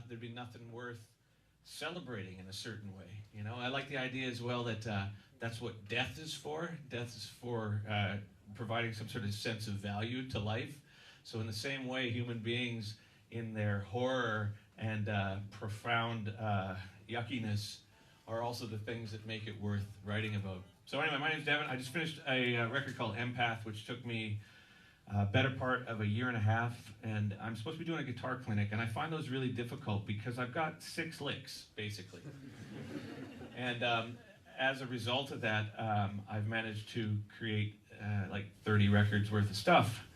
there'd be nothing worth celebrating in a certain way. You know, I like the idea as well that that's what death is for. Death is for providing some sort of sense of value to life. So in the same way, human beings in their horror and profound yuckiness are also the things that make it worth writing about. So anyway, my name's Devin. I just finished a record called Empath, which took me a better part of a year and a half, and I'm supposed to be doing a guitar clinic, and I find those really difficult because I've got 6 licks, basically. And as a result of that, I've managed to create like 30 records worth of stuff.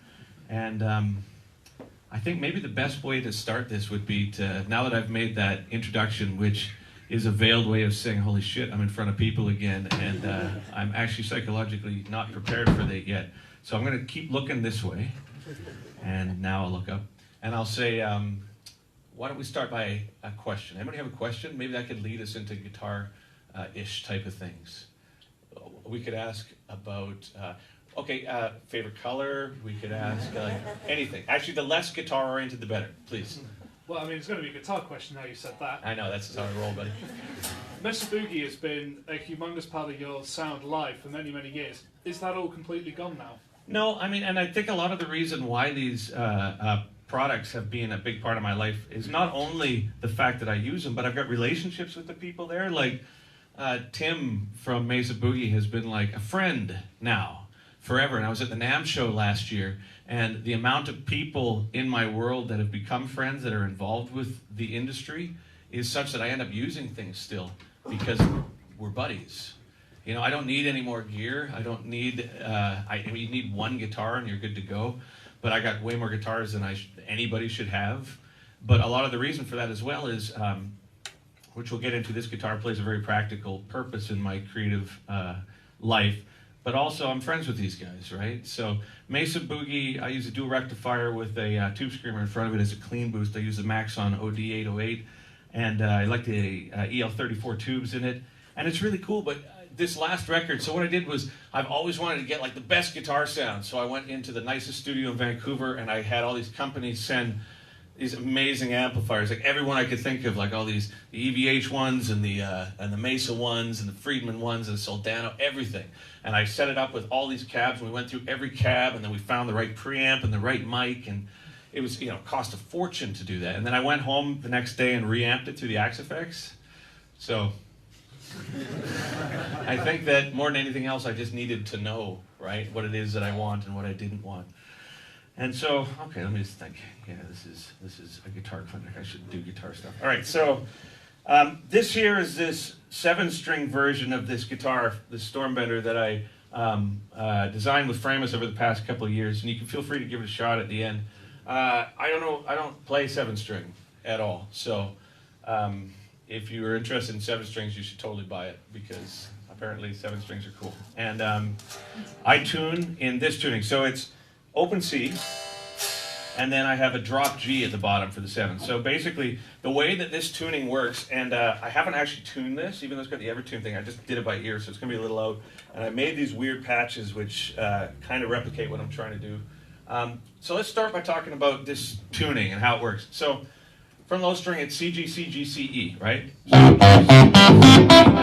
And I think maybe the best way to start this would be to, now that I've made that introduction, which is a veiled way of saying, holy shit, I'm in front of people again, and I'm actually psychologically not prepared for that yet. So I'm going to keep looking this way, and now I'll look up, and I'll say, why don't we start by a question? Anybody have a question? Maybe that could lead us into guitar-ish type of things. We could ask about, favorite color. We could ask anything. Actually, the less guitar-oriented, the better. Please. Well, I mean, it's going to be a guitar question now you said that. I know, that's how I roll, buddy. Mesa Boogie has been a humongous part of your sound live for many, many years. Is that all completely gone now? No, I mean, and I think a lot of the reason why these products have been a big part of my life is not only the fact that I use them, but I've got relationships with the people there. Like Tim from Mesa Boogie has been like a friend now, forever. And I was at the NAMM show last year, and the amount of people in my world that have become friends that are involved with the industry is such that I end up using things still because we're buddies. You know, I don't need any more gear. I don't need, you need one guitar and you're good to go. But I got way more guitars than anybody should have. But a lot of the reason for that as well is, which we'll get into, this guitar plays a very practical purpose in my creative life. But also I'm friends with these guys, right? So Mesa Boogie, I use a dual rectifier with a tube screamer in front of it as a clean boost. I use the Maxon OD808, and I like the EL34 tubes in it. And it's really cool, but this last record, so what I did was, I've always wanted to get like the best guitar sound, so I went into the nicest studio in Vancouver, and I had all these companies send these amazing amplifiers, like everyone I could think of, like all these, the EVH ones, and the Mesa ones, and the Friedman ones, and the Soldano, everything. And I set it up with all these cabs, and we went through every cab, and then we found the right preamp and the right mic, and it was, you know, cost a fortune to do that. And then I went home the next day and reamped it through the Axe-Fx. So I think that more than anything else, I just needed to know, right, what it is that I want and what I didn't want. And so, okay, let me just think. Yeah, this is a guitar clinic. I should do guitar stuff. All right, so this here is this 7-string version of this guitar, this Stormbender, that I designed with Framus over the past couple of years, and you can feel free to give it a shot at the end. I don't play 7-string at all, so if you are interested in 7 strings, you should totally buy it, because apparently 7 strings are cool. And I tune in this tuning. So it's open C, and then I have a drop G at the bottom for the 7. So basically, the way that this tuning works, and I haven't actually tuned this, even though it's got the Evertune thing, I just did it by ear, so it's going to be a little out. And I made these weird patches which kind of replicate what I'm trying to do. So let's start by talking about this tuning and how it works. So from low string, it's C, G, C, G, C, E, right? And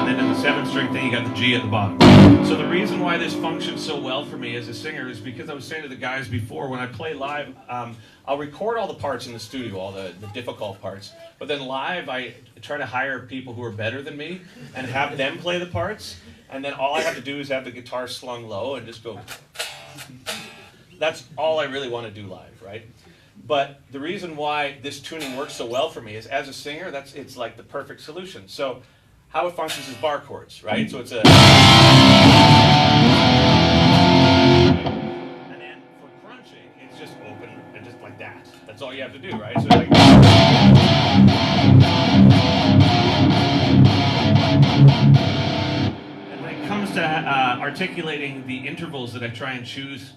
then in the 7-string thing, you got the G at the bottom. So the reason why this functions so well for me as a singer is because I was saying to the guys before, when I play live, I'll record all the parts in the studio, all the difficult parts. But then live, I try to hire people who are better than me and have them play the parts. And then all I have to do is have the guitar slung low and just go. That's all I really want to do live, right? But the reason why this tuning works so well for me is, as a singer, it's like the perfect solution. So how it functions is bar chords, right? So it's a... And then for crunching, it's just open and just like that. That's all you have to do, right? So like... And when it comes to articulating the intervals that I try and choose,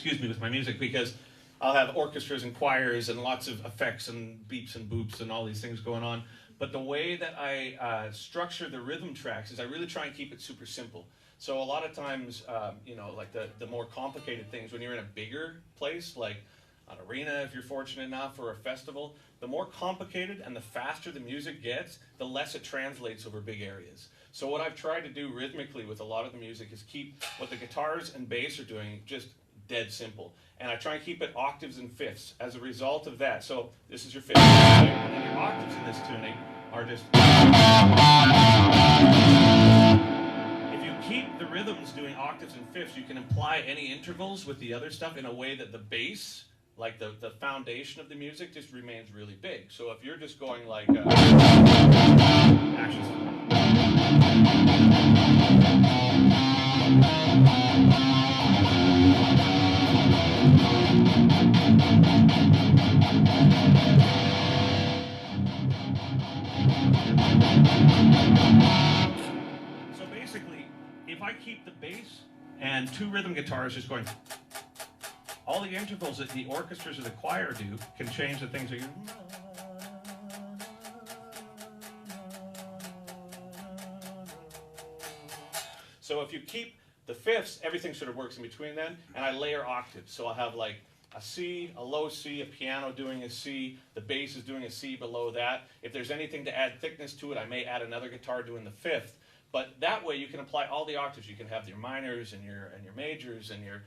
with my music, because I'll have orchestras and choirs and lots of effects and beeps and boops and all these things going on. But the way that I structure the rhythm tracks is I really try and keep it super simple. So a lot of times, you know, like the more complicated things, when you're in a bigger place, like an arena if you're fortunate enough, or a festival. The more complicated and the faster the music gets, the less it translates over big areas. So what I've tried to do rhythmically with a lot of the music is keep what the guitars and bass are doing just dead simple. And I try and keep it octaves and fifths as a result of that. So this is your fifth, and then your octaves in this tuning are just... If you keep the rhythms doing octaves and fifths, you can imply any intervals with the other stuff in a way that the bass, like the foundation of the music, just remains really big. So if you're just going like... So basically, if I keep the bass and two rhythm guitars just going, all the intervals that the orchestras or the choir do can change the things that you... So if you keep the fifths, everything sort of works in between then, and I layer octaves. So I'll have like a C, a low C, a piano doing a C, the bass is doing a C below that. If there's anything to add thickness to it, I may add another guitar doing the fifth. But that way you can apply all the octaves. You can have your minors and your majors and your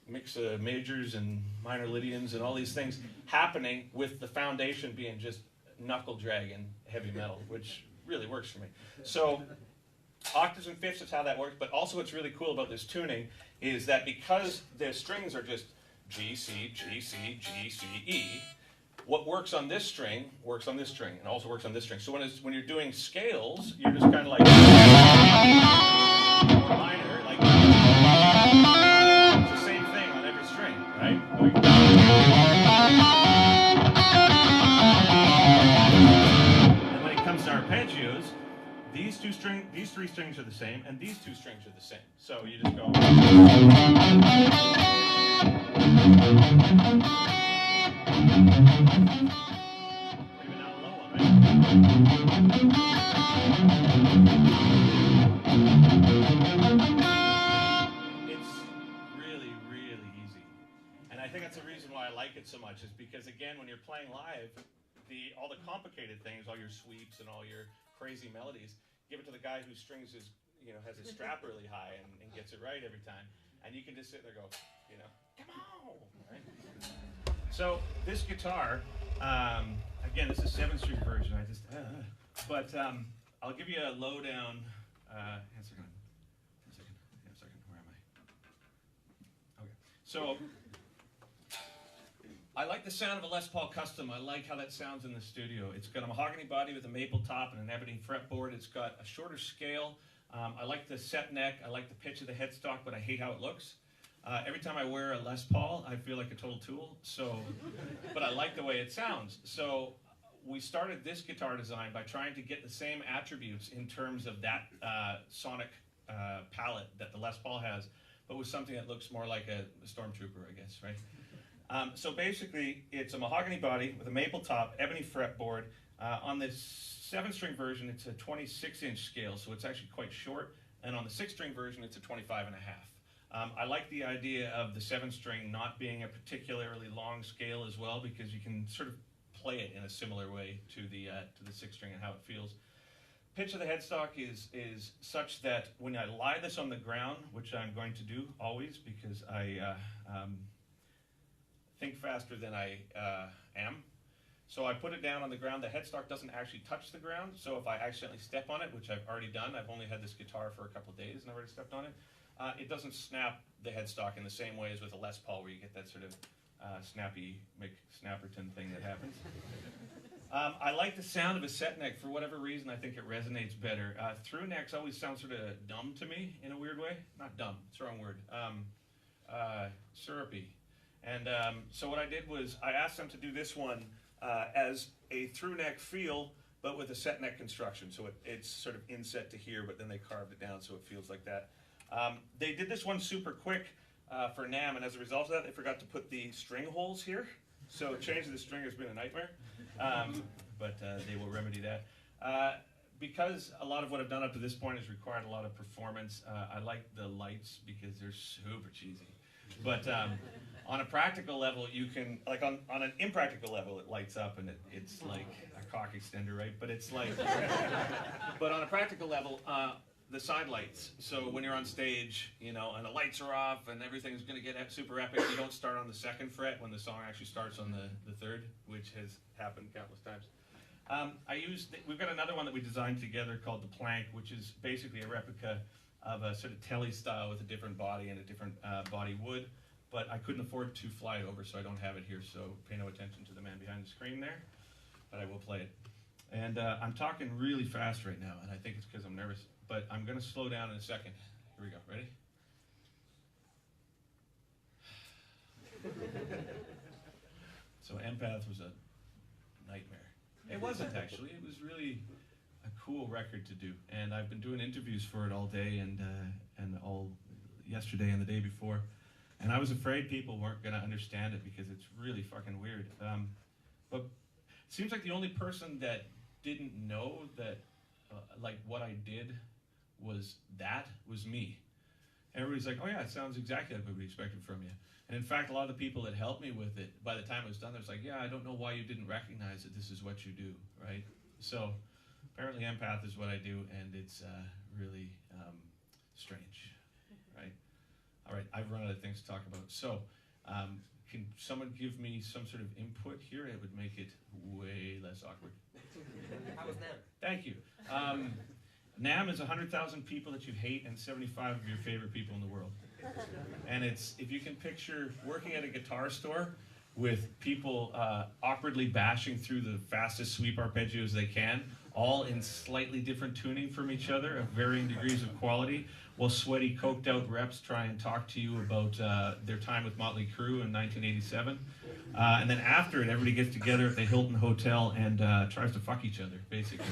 mix of majors and minor Lydians and all these things happening with the foundation being just knuckle dragging heavy metal, which really works for me. So octaves and fifths is how that works, but also what's really cool about this tuning is that because the strings are just G, C, G, C, G, C, E, what works on this string works on this string and also works on this string. So when you're doing scales, you're just kind of like minor, like it's the same thing on every string, right? And when it comes to arpeggios, these three strings are the same, and these two strings are the same. So you just go. Even down a low one, right? It's really, really easy. And I think that's the reason why I like it so much, is because, again, when you're playing live, all the complicated things, all your sweeps and all your crazy melodies, give it to the guy who strings his, has his strap really high and gets it right every time. And you can just sit there and go, come on, right? So this guitar, again, this is 7-string version. But I'll give you a lowdown. One second. Where am I? Okay. So I like the sound of a Les Paul Custom. I like how that sounds in the studio. It's got a mahogany body with a maple top and an ebony fretboard. It's got a shorter scale. I like the set neck. I like the pitch of the headstock, but I hate how it looks. Every time I wear a Les Paul, I feel like a total tool. But I like the way it sounds. So we started this guitar design by trying to get the same attributes in terms of that sonic palette that the Les Paul has, but with something that looks more like a Stormtrooper, I guess, right? So basically, it's a mahogany body with a maple top, ebony fretboard. On this 7-string version, it's a 26-inch scale, so it's actually quite short. And on the 6-string version, it's a 25.5. I like the idea of the 7-string not being a particularly long scale as well, because you can sort of play it in a similar way to the 6-string and how it feels. Pitch of the headstock is such that when I lie this on the ground, which I'm going to do always because I think faster than I am. So I put it down on the ground. The headstock doesn't actually touch the ground. So if I accidentally step on it, which I've already done, I've only had this guitar for a couple of days and I've already stepped on it, it doesn't snap the headstock in the same way as with a Les Paul, where you get that sort of snappy McSnapperton thing that happens. I like the sound of a set neck. For whatever reason, I think it resonates better. Through necks always sound sort of dumb to me in a weird way. Not dumb, it's the wrong word. Syrupy. And so what I did was I asked them to do this one as a through neck feel, but with a set neck construction. So it's sort of inset to here, but then they carved it down so it feels like that. They did this one super quick for NAMM, and as a result of that, they forgot to put the string holes here. So changing the string has been a nightmare, but they will remedy that. Because a lot of what I've done up to this point has required a lot of performance, I like the lights because they're super cheesy. But on a practical level, you can, like on an impractical level, it lights up and it's like a cock extender, right? But it's like, but on a practical level, the side lights. So when you're on stage, you know, and the lights are off and everything's going to get super epic, you don't start on the second fret when the song actually starts on the third, which has happened countless times. We've got another one that we designed together called the Plank, which is basically a replica of a sort of telly style with a different body and a different body wood. But I couldn't afford to fly it over, so I don't have it here, so pay no attention to the man behind the screen there, but I will play it. And I'm talking really fast right now, and I think it's because I'm nervous, but I'm going to slow down in a second. Here we go. Ready? So Empath was a nightmare. It wasn't, actually. It was really a cool record to do, and I've been doing interviews for it all day and all yesterday and the day before, and I was afraid people weren't going to understand it because it's really fucking weird. But it seems like the only person that didn't know that like what I did was me. Everybody's like, oh yeah, it sounds exactly like what we expected from you. And in fact, a lot of the people that helped me with it, by the time it was done, they was like, yeah, I don't know why you didn't recognize that this is what you do, right? So apparently Empath is what I do, and it's really strange, right? All right, I've run out of things to talk about. So can someone give me some sort of input here? It would make it way less awkward. How was NAMM? Thank you. NAMM is 100,000 people that you hate and 75 of your favorite people in the world. And it's, if you can picture working at a guitar store with people awkwardly bashing through the fastest sweep arpeggios they can, all in slightly different tuning from each other of varying degrees of quality, while sweaty, coked out reps try and talk to you about their time with Motley Crue in 1987. And then after it, everybody gets together at the Hilton Hotel and tries to fuck each other, basically.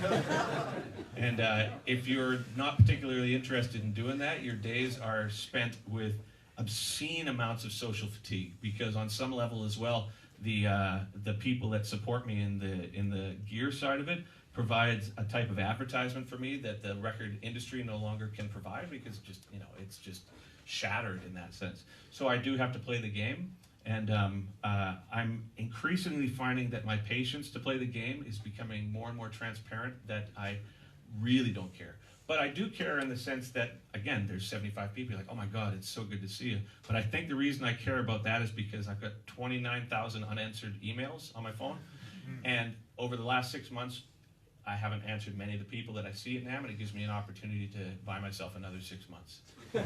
And if you're not particularly interested in doing that, your days are spent with obscene amounts of social fatigue, because on some level as well, the people that support me in the gear side of it provides a type of advertisement for me that the record industry no longer can provide, because just, you know, it's just shattered in that sense. So I do have to play the game, and I'm increasingly finding that my patience to play the game is becoming more and more transparent, that I really don't care. But I do care in the sense that, again, there's 75 people like, oh my God, it's so good to see you. But I think the reason I care about that is because I've got 29,000 unanswered emails on my phone. And over the last 6 months, I haven't answered many of the people that I see at NAMM, and it gives me an opportunity to buy myself another 6 months. So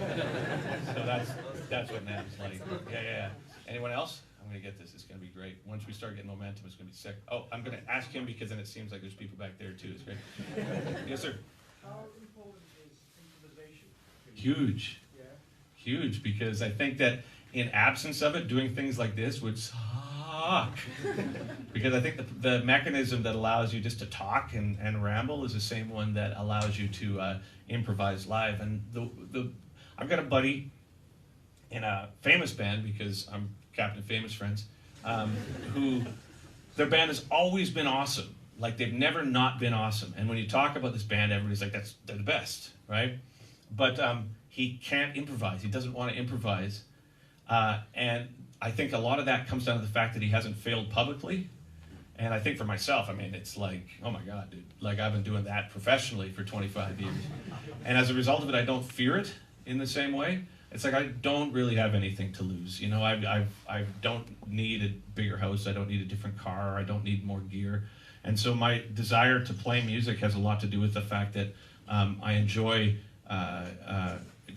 that's what NAMM's like. Yeah. Anyone else? I'm going to get this. It's going to be great. Once we start getting momentum, it's going to be sick. Oh, I'm going to ask him, because then it seems like there's people back there too. It's great. Yes, sir. How important is improvisation? Huge. Yeah. Huge, because I think that in absence of it, doing things like this would suck. Because I think the mechanism that allows you just to talk and ramble is the same one that allows you to improvise live. And I've got a buddy in a famous band, because I'm Captain of Famous Friends, who their band has always been awesome. Like, they've never not been awesome. And when you talk about this band, everybody's like, they're the best, right? But he can't improvise. He doesn't want to improvise. And I think a lot of that comes down to the fact that he hasn't failed publicly. And I think for myself, I mean, it's like, oh my God, dude. Like, I've been doing that professionally for 25 years. And as a result of it, I don't fear it in the same way. It's like, I don't really have anything to lose. You know, I don't need a bigger house. I don't need a different car. I don't need more gear. And so my desire to play music has a lot to do with the fact that I enjoy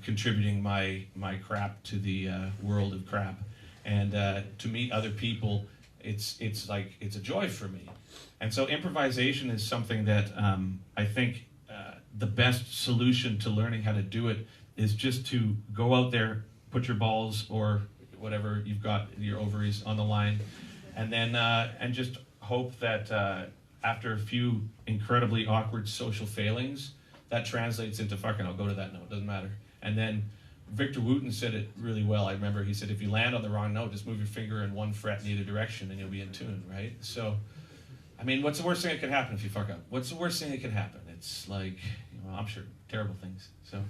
contributing my crap to the world of crap. And to meet other people, it's a joy for me. And so improvisation is something that I think the best solution to learning how to do it is just to go out there, put your balls or whatever you've got, your ovaries, on the line, and then and just hope that after a few incredibly awkward social failings, that translates into fucking, I'll go to that note, doesn't matter. And then Victor Wooten said it really well. I remember he said, if you land on the wrong note, just move your finger in one fret in either direction and you'll be in tune, right? So, I mean, what's the worst thing that could happen if you fuck up? What's the worst thing that could happen? It's like, you know, I'm sure, terrible things. So,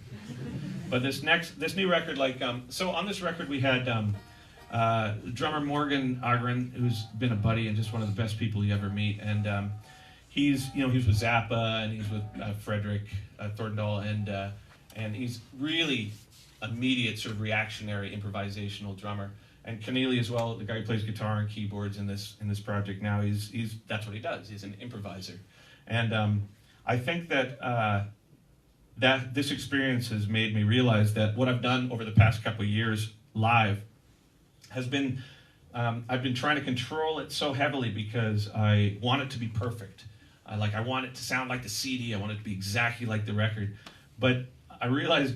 but this new record, like, so on this record we had drummer Morgan Agren, who's been a buddy and just one of the best people you ever meet, and he's with Zappa and he's with Frederick Thorndahl, and he's really immediate sort of reactionary improvisational drummer. And Keneally as well, the guy who plays guitar and keyboards in this project now, he's that's what he does. He's an improviser, and I think that that this experience has made me realize that what I've done over the past couple of years live has been I've been trying to control it so heavily because I want it to be perfect. I want it to sound like the CD. I want it to be exactly like the record, but I realize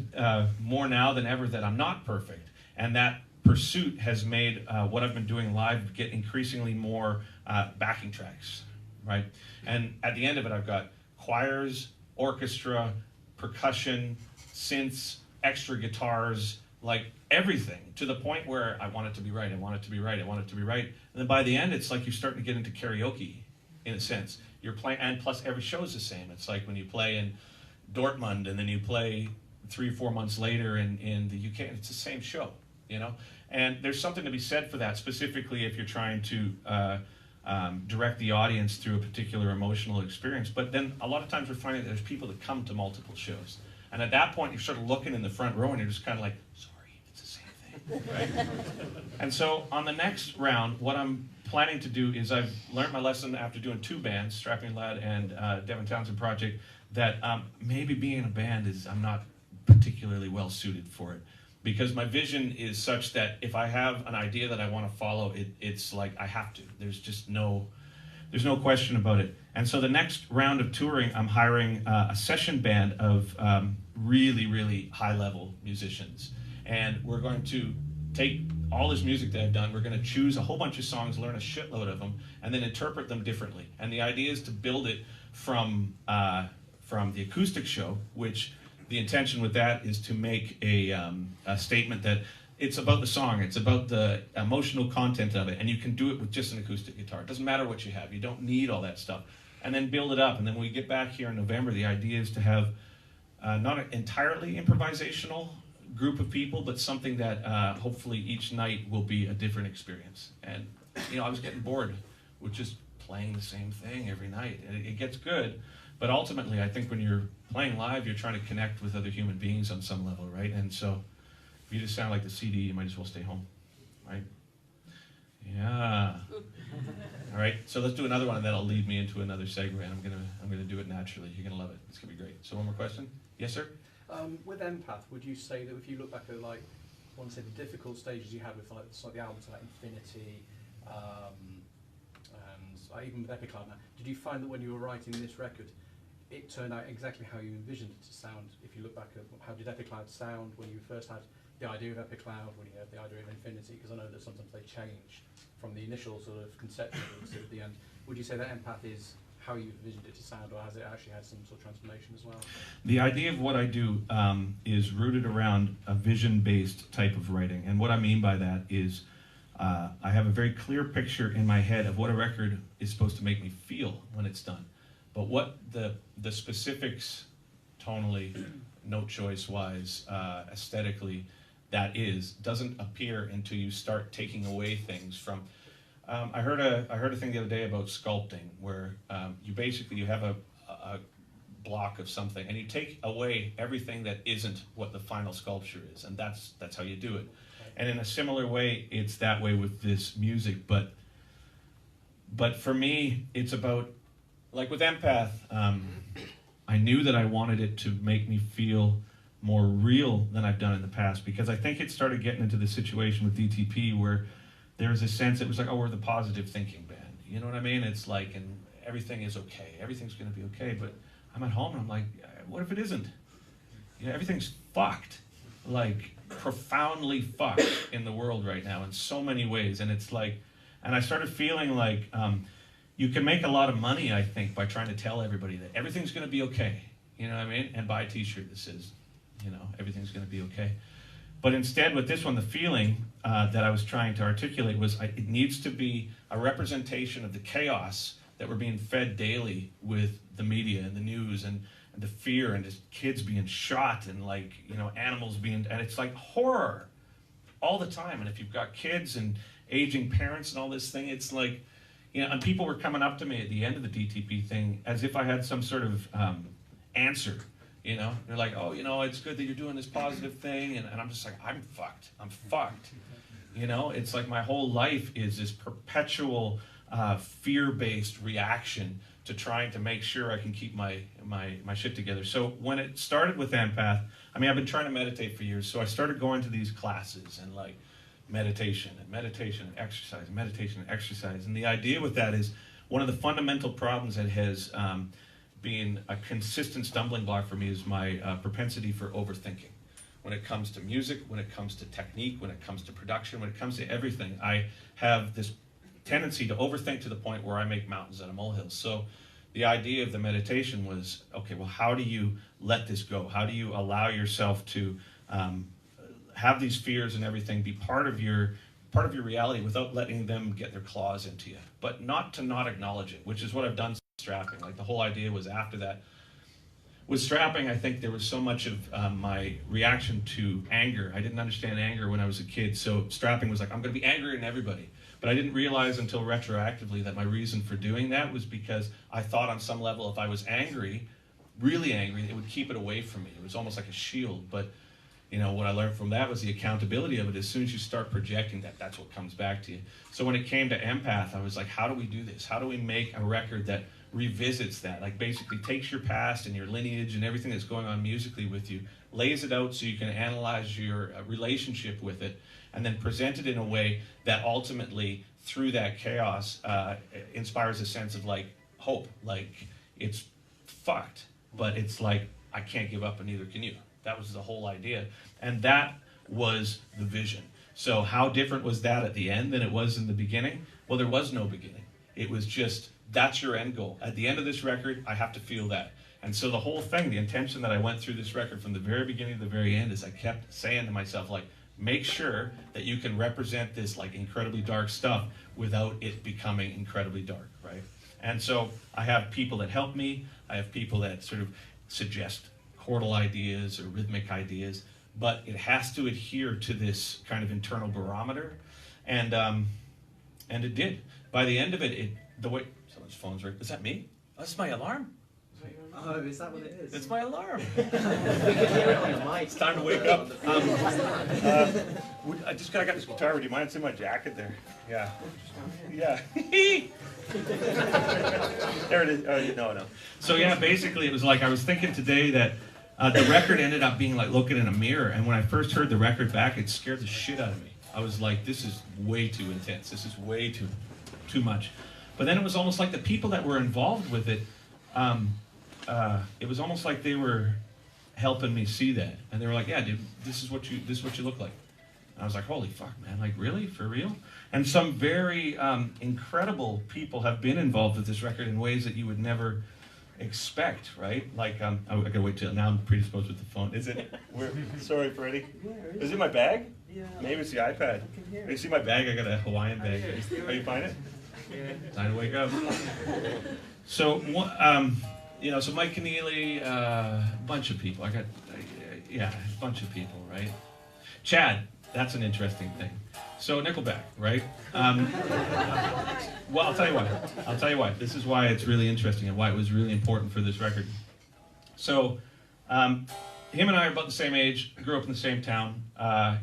more now than ever that I'm not perfect, and that pursuit has made what I've been doing live get increasingly more backing tracks, right? And at the end of it, I've got choirs, orchestra, percussion, synths, extra guitars, like everything, to the point where I want it to be right, I want it to be right, I want it to be right. And then by the end, it's like you're starting to get into karaoke, in a sense. You're playing, and plus every show is the same. It's like when you play in Dortmund and then you play 3 or 4 months later in the UK, and it's the same show, you know? And there's something to be said for that, specifically if you're trying to direct the audience through a particular emotional experience. But then a lot of times we're finding that there's people that come to multiple shows. And at that point, you're sort of looking in the front row and you're just kind of like, sorry, it's the same thing, right? And so on the next round, what I'm planning to do is I've learned my lesson after doing 2 bands, Strapping Lad and Devin Townsend Project, that maybe being in a band I'm not particularly well suited for it. Because my vision is such that if I have an idea that I want to follow, it's like I have to. There's no question about it. And so the next round of touring, I'm hiring a session band of really, really high-level musicians. And we're going to take all this music that I've done, we're going to choose a whole bunch of songs, learn a shitload of them, and then interpret them differently. And the idea is to build it from the acoustic show, which the intention with that is to make a statement that it's about the song, it's about the emotional content of it, and you can do it with just an acoustic guitar. It doesn't matter what you have, you don't need all that stuff. And then build it up, and then when we get back here in November, the idea is to have not an entirely improvisational group of people, but something that hopefully each night will be a different experience. And I was getting bored with just playing the same thing every night, and it gets good. But ultimately, I think when you're playing live, you're trying to connect with other human beings on some level, right? And so, if you just sound like the CD, you might as well stay home, right? Yeah. All right. So let's do another one, and that'll lead me into another segue. And I'm gonna do it naturally. You're gonna love it. It's gonna be great. So one more question. Yes, sir. With Empath, would you say that if you look back at the difficult stages you had with the albums like Infinity, and even with Epicloud now, did you find that when you were writing this record, it turned out exactly how you envisioned it to sound? If you look back at how did Epicloud sound when you first had the idea of Epicloud, when you had the idea of Infinity, because I know that sometimes they change from the initial sort of conception to the end. Would you say that Empath is how you envisioned it to sound, or has it actually had some sort of transformation as well? The idea of what I do is rooted around a vision-based type of writing. And what I mean by that is I have a very clear picture in my head of what a record is supposed to make me feel when it's done. But what the specifics, tonally, note choice-wise, aesthetically, that doesn't appear until you start taking away things from. I heard a thing the other day about sculpting, where you have a block of something, and you take away everything that isn't what the final sculpture is, and that's how you do it. And in a similar way, it's that way with this music. But for me, it's about, like with Empath, I knew that I wanted it to make me feel more real than I've done in the past, because I think it started getting into the situation with DTP where there was a sense, it was like, oh, we're the positive thinking band. You know what I mean? It's like, and everything is okay. Everything's going to be okay. But I'm at home and I'm like, what if it isn't? Everything's fucked. Like, profoundly fucked in the world right now in so many ways. And it's like, and I started feeling like you can make a lot of money, I think, by trying to tell everybody that everything's going to be okay. You know what I mean? And buy a t-shirt that says, everything's going to be okay. But instead, with this one, the feeling that I was trying to articulate was it needs to be a representation of the chaos that we're being fed daily with the media and the news and the fear and just kids being shot and animals being, and it's like horror. all the time. And if you've got kids and aging parents and all this thing, it's like, you know, and people were coming up to me at the end of the DTP thing as if I had some sort of answer, you know. They're like, oh, you know, it's good that you're doing this positive thing. And I'm just like, I'm fucked. You know, it's like my whole life is this perpetual fear-based reaction to trying to make sure I can keep my shit together. So when it started with Empath, I mean, I've been trying to meditate for years, so I started going to these classes and like meditation and exercise, meditation and exercise. And the idea with that is one of the fundamental problems that has been a consistent stumbling block for me is my propensity for overthinking. When it comes to music, when it comes to technique, when it comes to production, when it comes to everything, I have this tendency to overthink to the point where I make mountains out of molehills. So the idea of the meditation was, okay, well, how do you let this go? How do you allow yourself to have these fears and everything be part of your reality without letting them get their claws into you, but not to not acknowledge it, which is what I've done since strapping. Like the whole idea was after that. With strapping, I think there was so much of my reaction to anger. I didn't understand anger when I was a kid, so strapping was like, I'm going to be angry at everybody. But I didn't realize until retroactively that my reason for doing that was because I thought on some level if I was angry, really angry, it would keep it away from me. It was almost like a shield. But you know, what I learned from that was the accountability of it. As soon as you start projecting that, that's what comes back to you. So when it came to Empath, I was like, how do we do this? How do we make a record that revisits that? Like basically takes your past and your lineage and everything that's going on musically with you, lays it out so you can analyze your relationship with it, and then present it in a way that ultimately, through that chaos, inspires a sense of like hope. Like it's fucked, but it's like, I can't give up and neither can you. That was the whole idea. And that was the vision. So how different was that at the end than it was in the beginning? Well, there was no beginning. It was just, that's your end goal. At the end of this record, I have to feel that. And so the whole thing, the intention that I went through this record from the very beginning to the very end is I kept saying to myself, like, make sure that you can represent this like incredibly dark stuff without it becoming incredibly dark, right? And so I have people that help me. I have people that sort of suggest chordal ideas or rhythmic ideas, but it has to adhere to this kind of internal barometer, and it did. By the end of it, the way someone's phone's ringing. Is that me? Oh, that's my alarm. Oh, is that what it is? It's my alarm. We can hear it on the mic. It's time to wake up. I just got this guitar. Would you mind? It's in my jacket there. Yeah. Yeah. There it is. Oh, no. So yeah, basically it was like I was thinking today that the record ended up being like looking in a mirror, and when I first heard the record back, it scared the shit out of me. I was like, this is way too intense. This is way too much. But then it was almost like the people that were involved with it, it was almost like they were helping me see that, and they were like, yeah, dude, this is what you look like. And I was like, holy fuck, man, like really, for real? And some very incredible people have been involved with this record in ways that you would never expect, right? Like, I gotta wait till now. I'm predisposed with the phone. Is it? Sorry, Freddie. Is it my bag? Yeah. Maybe it's the iPad. You see my bag? I got a Hawaiian bag. Oh, you find it? Yeah. Time to wake up. So, you know, so Mike Keneally, a bunch of people. A bunch of people, right? Chad, that's an interesting thing. So Nickelback, right? Well, I'll tell you why. This is why it's really interesting and why it was really important for this record. So, him and I are about the same age, grew up in the same town.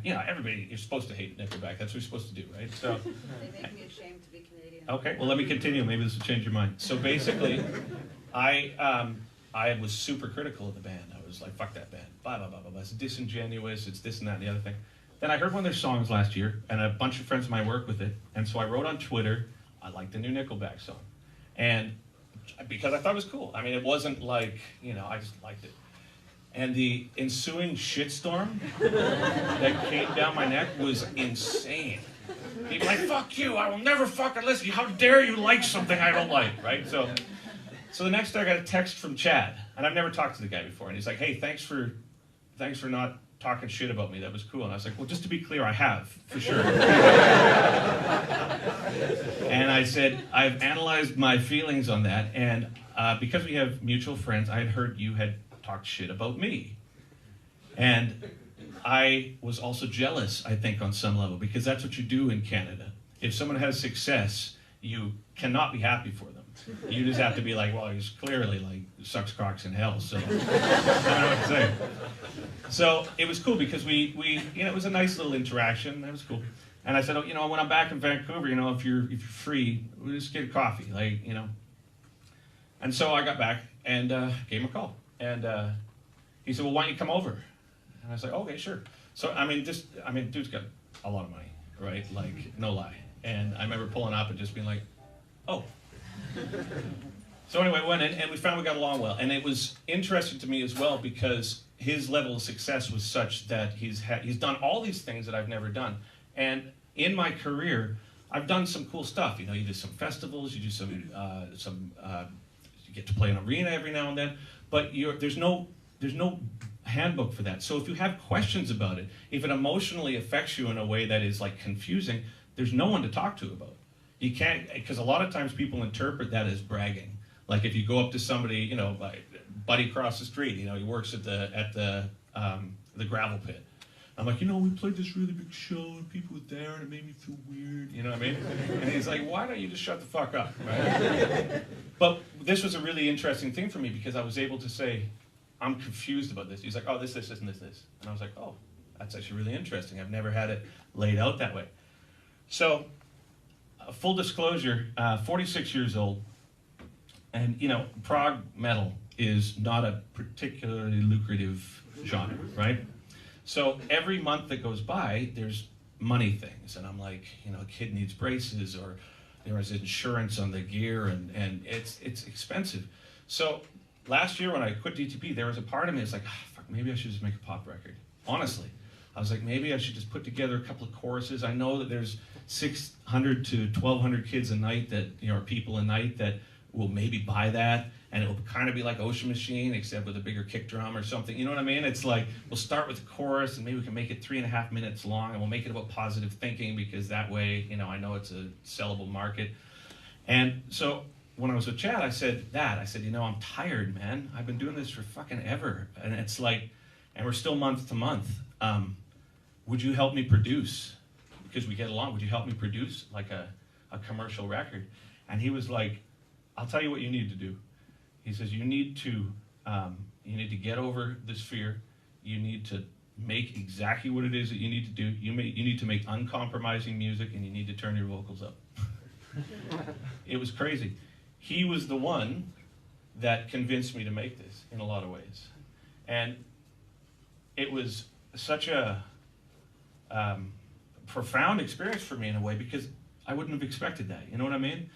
You know, everybody, you're supposed to hate Nickelback. That's what you're supposed to do, right? So, They make me ashamed to be Canadian. okay, well, let me continue. Maybe this will change your mind. So basically, I was super critical of the band. I was like, fuck that band. Blah, blah, blah, blah, blah. It's disingenuous. It's this and that and the other thing. Then I heard one of their songs last year, and a bunch of friends of mine work with it. And so I wrote on Twitter, I like the new Nickelback song. And because I thought it was cool. I mean, it wasn't like, you know, I just liked it. And the ensuing shitstorm that came down my neck was insane. People like, fuck you, I will never fucking listen. How dare you like something I don't like, right? So the next day I got a text from Chad, and I've never talked to the guy before, and he's like, hey, thanks for not talking shit about me. That was cool. And I was like, well, just to be clear, I have, for sure. And I said, I've analyzed my feelings on that, and because we have mutual friends, I had heard you had talked shit about me. And I was also jealous, I think, on some level, because that's what you do in Canada. If someone has success, you cannot be happy for them. You just have to be like, well, he's clearly like sucks cocks in hell, so I don't know what to say. So it was cool because we it was a nice little interaction. That was cool. And I said, oh, when I'm back in Vancouver, if you're free, we'll just get a coffee, And so I got back and gave him a call, and he said, well, why don't you come over? And I was like, okay, sure. So dude's got a lot of money, right? Like, no lie. And I remember pulling up and just being like, oh. So anyway, went in and we found we got along well. And it was interesting to me as well because his level of success was such that he's done all these things that I've never done. And in my career, I've done some cool stuff. You do some festivals, you do you get to play an arena every now and then, but there's no handbook for that. So if you have questions about it, if it emotionally affects you in a way that is like confusing, there's no one to talk to about. You can't, because a lot of times people interpret that as bragging. Like if you go up to somebody, buddy across the street, he works at the gravel pit. I'm like, we played this really big show and people were there and it made me feel weird, you know what I mean? And he's like, why don't you just shut the fuck up, right? But this was a really interesting thing for me because I was able to say, I'm confused about this. He's like, oh, this, and this. And I was like, oh, that's actually really interesting. I've never had it laid out that way. So, full disclosure, 46 years old, and prog metal is not a particularly lucrative genre, right? So every month that goes by, there's money things, and I'm like, a kid needs braces, or there's insurance on the gear, and it's expensive. So last year when I quit DTP, there was a part of me that's like, fuck, maybe I should just make a pop record. Honestly, I was like, maybe I should just put together a couple of choruses. I know that there's 600 to 1,200 kids a night that, or people a night that will maybe buy that, and it will kind of be like Ocean Machine, except with a bigger kick drum or something. You know what I mean? It's like, we'll start with the chorus, and maybe we can make it 3.5 minutes long, and we'll make it about positive thinking, because that way, I know it's a sellable market. And so when I was with Chad, I said, I'm tired, man. I've been doing this for fucking ever. And it's like, and we're still month to month. Would you help me produce? Because we get along, would you help me produce like a commercial record? And he was like, I'll tell you what you need to do. He says, you need to get over this fear. You need to make exactly what it is that you need to do. You need to make uncompromising music, and you need to turn your vocals up. It was crazy. He was the one that convinced me to make this in a lot of ways. And it was such a profound experience for me in a way, because I wouldn't have expected that. You know what I mean?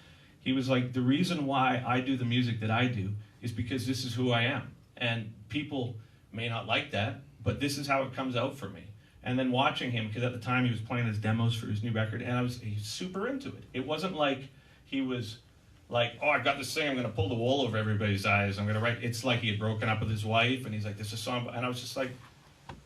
He was like, the reason why I do the music that I do is because this is who I am. And people may not like that, but this is how it comes out for me. And then watching him, because at the time he was playing his demos for his new record, and he's super into it. It wasn't like he was like, oh, I've got this thing, I'm going to pull the wool over everybody's eyes, I'm going to write. It's like he had broken up with his wife, and he's like, this is a song. And I was just like,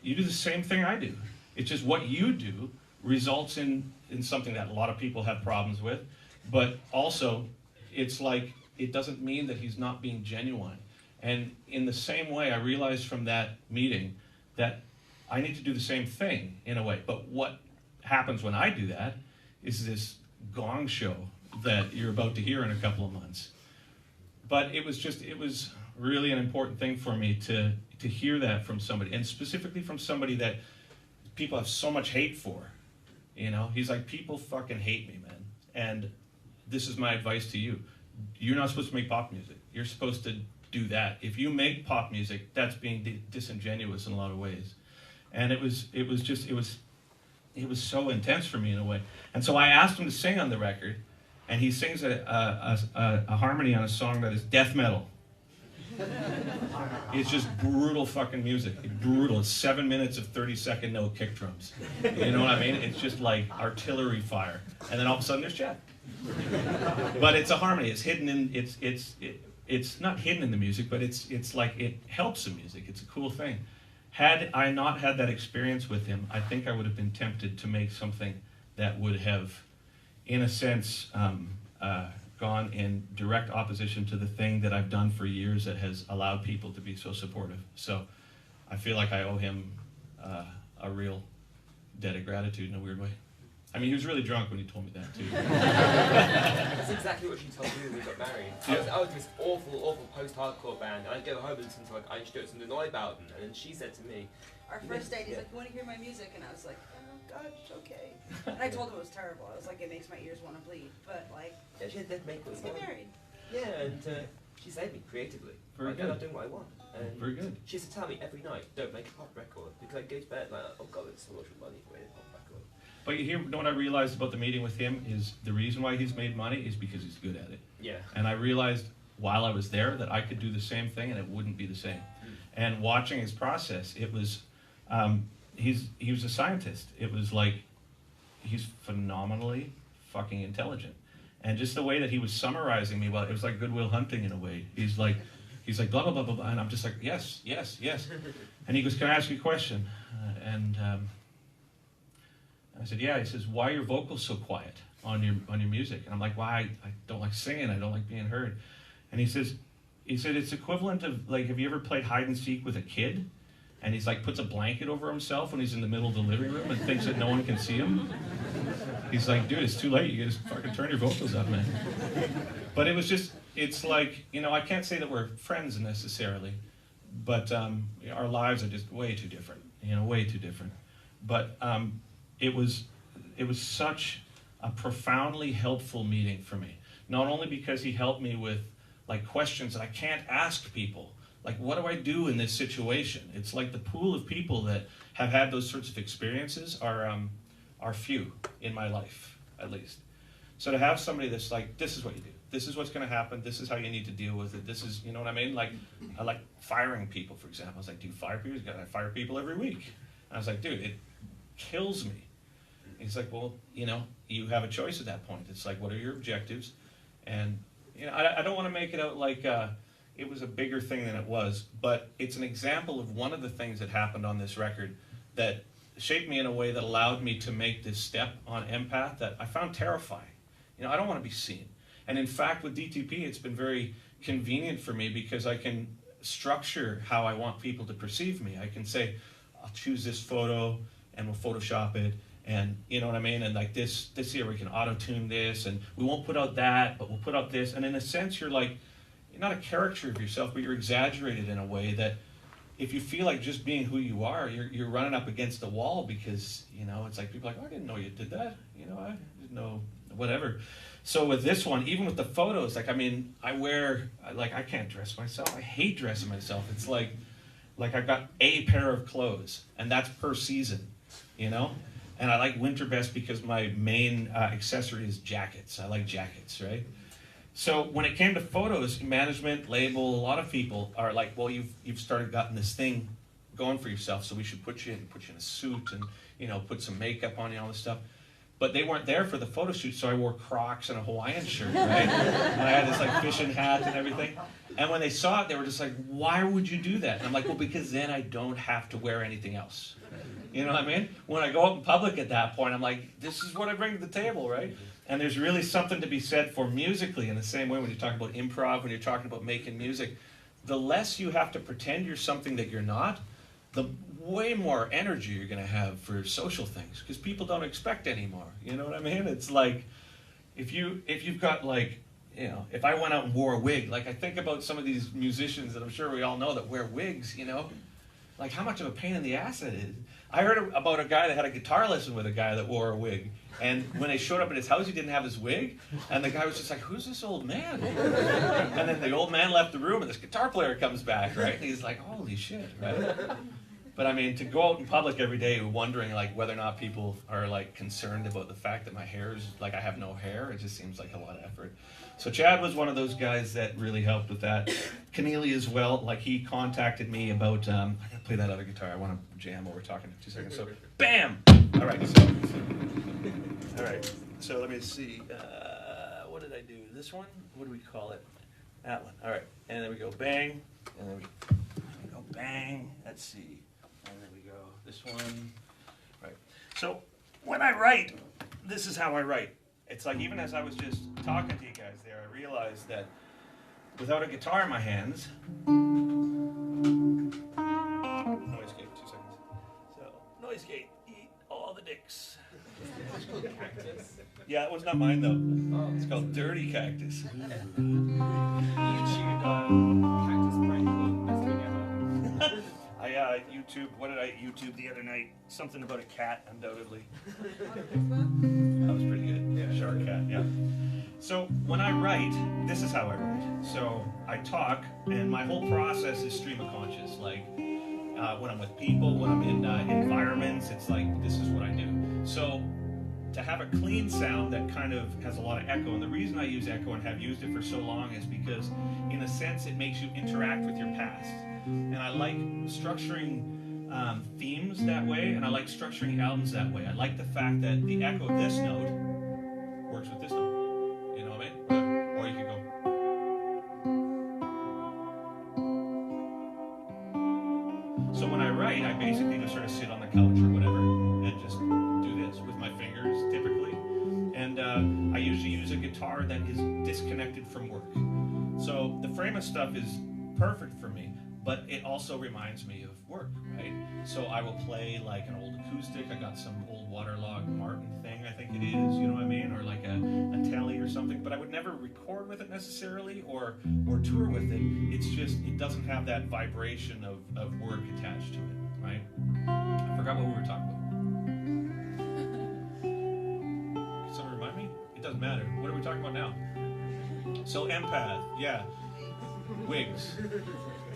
you do the same thing I do. It's just what you do results in something that a lot of people have problems with. But also, it's like, it doesn't mean that he's not being genuine. And in the same way, I realized from that meeting that I need to do the same thing in a way. But what happens when I do that is this gong show that you're about to hear in a couple of months. But it was really an important thing for me to hear that from somebody, and specifically from somebody that people have so much hate for. He's like, people fucking hate me, man. And this is my advice to you. You're not supposed to make pop music. You're supposed to do that. If you make pop music, that's being disingenuous in a lot of ways. And it was so intense for me in a way. And so I asked him to sing on the record, and he sings a harmony on a song that is death metal. It's just brutal fucking music. Brutal. It's 7 minutes of 30-second no kick drums. You know what I mean? It's just like artillery fire. And then all of a sudden there's Chad. But it's a harmony. It's hidden in it's not hidden in the music, but it's like it helps the music. It's a cool thing. Had I not had that experience with him, I think I would have been tempted to make something that would have, in a sense, gone in direct opposition to the thing that I've done for years that has allowed people to be so supportive. So I feel like I owe him a real debt of gratitude in a weird way. I mean, he was really drunk when he told me that too. That's exactly what she told me when we got married. Yeah. I was in this awful post-hardcore band, and I'd go home and listen to like Einstürzen and Neubauten, and then she said to me, Our first date, he's like, "You want to hear my music?" And I was like, "Oh gosh, okay." And I told him it was terrible. I was like, "It makes my ears want to bleed." But like, yeah, she said, make what let's you get want. married. Yeah, and she saved me creatively. Very like, good. I'm doing what I want. And Very good. she used to tell me every night, don't make a pop record, because I'd go to bed like, oh god, it's so much money for making a pop record. But you know what I realized about the meeting with him is the reason why he's made money is because he's good at it. Yeah. And I realized while I was there that I could do the same thing and it wouldn't be the same. And watching his process, it was, he was a scientist. It was like, he's phenomenally fucking intelligent. And just the way that he was summarizing me, well, it was like Goodwill Hunting in a way. He's like blah, blah, blah, blah, blah. And I'm just like, yes, yes, yes. And he goes, can I ask you a question? And I said, yeah. He says, why are your vocals so quiet on your music? And I'm like, why? I don't like singing. I don't like being heard. And he said, it's equivalent of, like, have you ever played hide and seek with a kid? And he's like, puts a blanket over himself when he's in the middle of the living room and thinks that no one can see him. He's like, dude, it's too late. You gotta fucking turn your vocals up, man. But it was just, it's like, you know, I can't say that we're friends necessarily, but our lives are just way too different, you know, way too different. But it was such a profoundly helpful meeting for me. Not only because he helped me with like questions that I can't ask people. Like, what do I do in this situation? It's like the pool of people that have had those sorts of experiences are few in my life, at least. So to have somebody that's like, this is what you do. This is what's going to happen. This is how you need to deal with it. This is, you know what I mean? Like, I like firing people, for example. I was like, do you fire people? I fire people every week. And I was like, dude, it kills me. He's like, well, you know, you have a choice at that point. It's like, what are your objectives? And, you know, I don't want to make it out like it was a bigger thing than it was, but it's an example of one of the things that happened on this record that shaped me in a way that allowed me to make this step on empath that I found terrifying. You know, I don't want to be seen. And in fact, with DTP, it's been very convenient for me because I can structure how I want people to perceive me. I can say, I'll choose this photo and we'll Photoshop it. And you know what I mean? And like this year we can auto-tune this and we won't put out that, but we'll put out this. And in a sense, you're like, you're not a caricature of yourself, but you're exaggerated in a way that if you feel like just being who you are, you're running up against the wall because, you know, it's like people are like, oh, I didn't know you did that. You know, I didn't know, whatever. So with this one, even with the photos, like, I mean, I can't dress myself. I hate dressing myself. It's like I've got a pair of clothes and that's per season, you know? And I like winter best because my main accessory is jackets. I like jackets, right? So when it came to photos, management, label, a lot of people are like, well, you've started gotten this thing going for yourself, so we should put you in a suit and, you know, put some makeup on you, all this stuff. But they weren't there for the photo shoot, so I wore Crocs and a Hawaiian shirt, right? And I had this like fishing hat and everything. And when they saw it, they were just like, why would you do that? And I'm like, well, because then I don't have to wear anything else. You know what I mean? When I go out in public at that point, I'm like, this is what I bring to the table, right? And there's really something to be said for musically in the same way when you're talking about improv, when you're talking about making music. The less you have to pretend you're something that you're not, the way more energy you're going to have for social things because people don't expect anymore. You know what I mean? It's like if you've got like, you know, if I went out and wore a wig, like I think about some of these musicians that I'm sure we all know that wear wigs, you know, like how much of a pain in the ass it is. I heard about a guy that had a guitar lesson with a guy that wore a wig. And when they showed up at his house, he didn't have his wig. And the guy was just like, who's this old man? And then the old man left the room and this guitar player comes back, right? And he's like, holy shit, right? But I mean, to go out in public every day wondering like whether or not people are like concerned about the fact that my hair is like I have no hair, it just seems like a lot of effort. So Chad was one of those guys that really helped with that. Keneally as well, like he contacted me about, I gotta play that other guitar, I want to jam while we're talking in 2 seconds. So, bam! All right, so let me see, what did I do? This one? What do we call it? That one, all right. And then we go bang, and then we go bang, let's see. And then we go this one, right. So when I write, this is how I write. It's like even as I was just talking to you guys there, I realized that without a guitar in my hands, noise gate, 2 seconds. So noise gate. Yeah, that one's not mine though. It's called Dirty Cactus. YouTube cactus prank called Best Thing Ever. I YouTube. What did I YouTube the other night? Something about a cat, undoubtedly. That was pretty good. Yeah, shark cat. Yeah. So when I write, this is how I write. So I talk, and my whole process is stream of conscious. Like when I'm with people, when I'm in environments, it's like this is what I do. So to have a clean sound that kind of has a lot of echo, and the reason I use echo and have used it for so long is because, in a sense, it makes you interact with your past. And I like structuring themes that way, and I like structuring albums that way. I like the fact that the echo of this note works with this note. You know what I mean? Or you could go. So when I write, I basically just sort of sit on the couch or whatever and just do this with my fingers, typically. And I usually use a guitar that is disconnected from work. So the frame of stuff is perfect for me, but it also reminds me of work, right? So I will play like an old acoustic. I got some old Waterlog Martin thing, I think it is, you know what I mean? Or like a telly or something, but I would never record with it necessarily or tour with it. It's just, it doesn't have that vibration of work attached to it, right? I forgot what we were talking about. Can someone remind me? It doesn't matter. What are we talking about now? So empath, yeah. Wigs.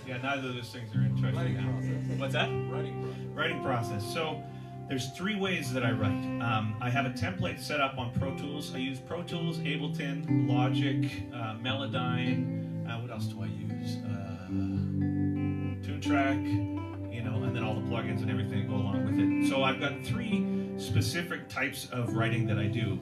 Yeah, neither of those things are interesting Writing now. process. What's that? Writing. Writing process. So there's 3 ways that I write. I have a template set up on Pro Tools. I use Pro Tools, Ableton, Logic, Melodyne. What else do I use? TuneTrack, you know, and then all the plugins and everything that go along with it. So I've got 3 specific types of writing that I do.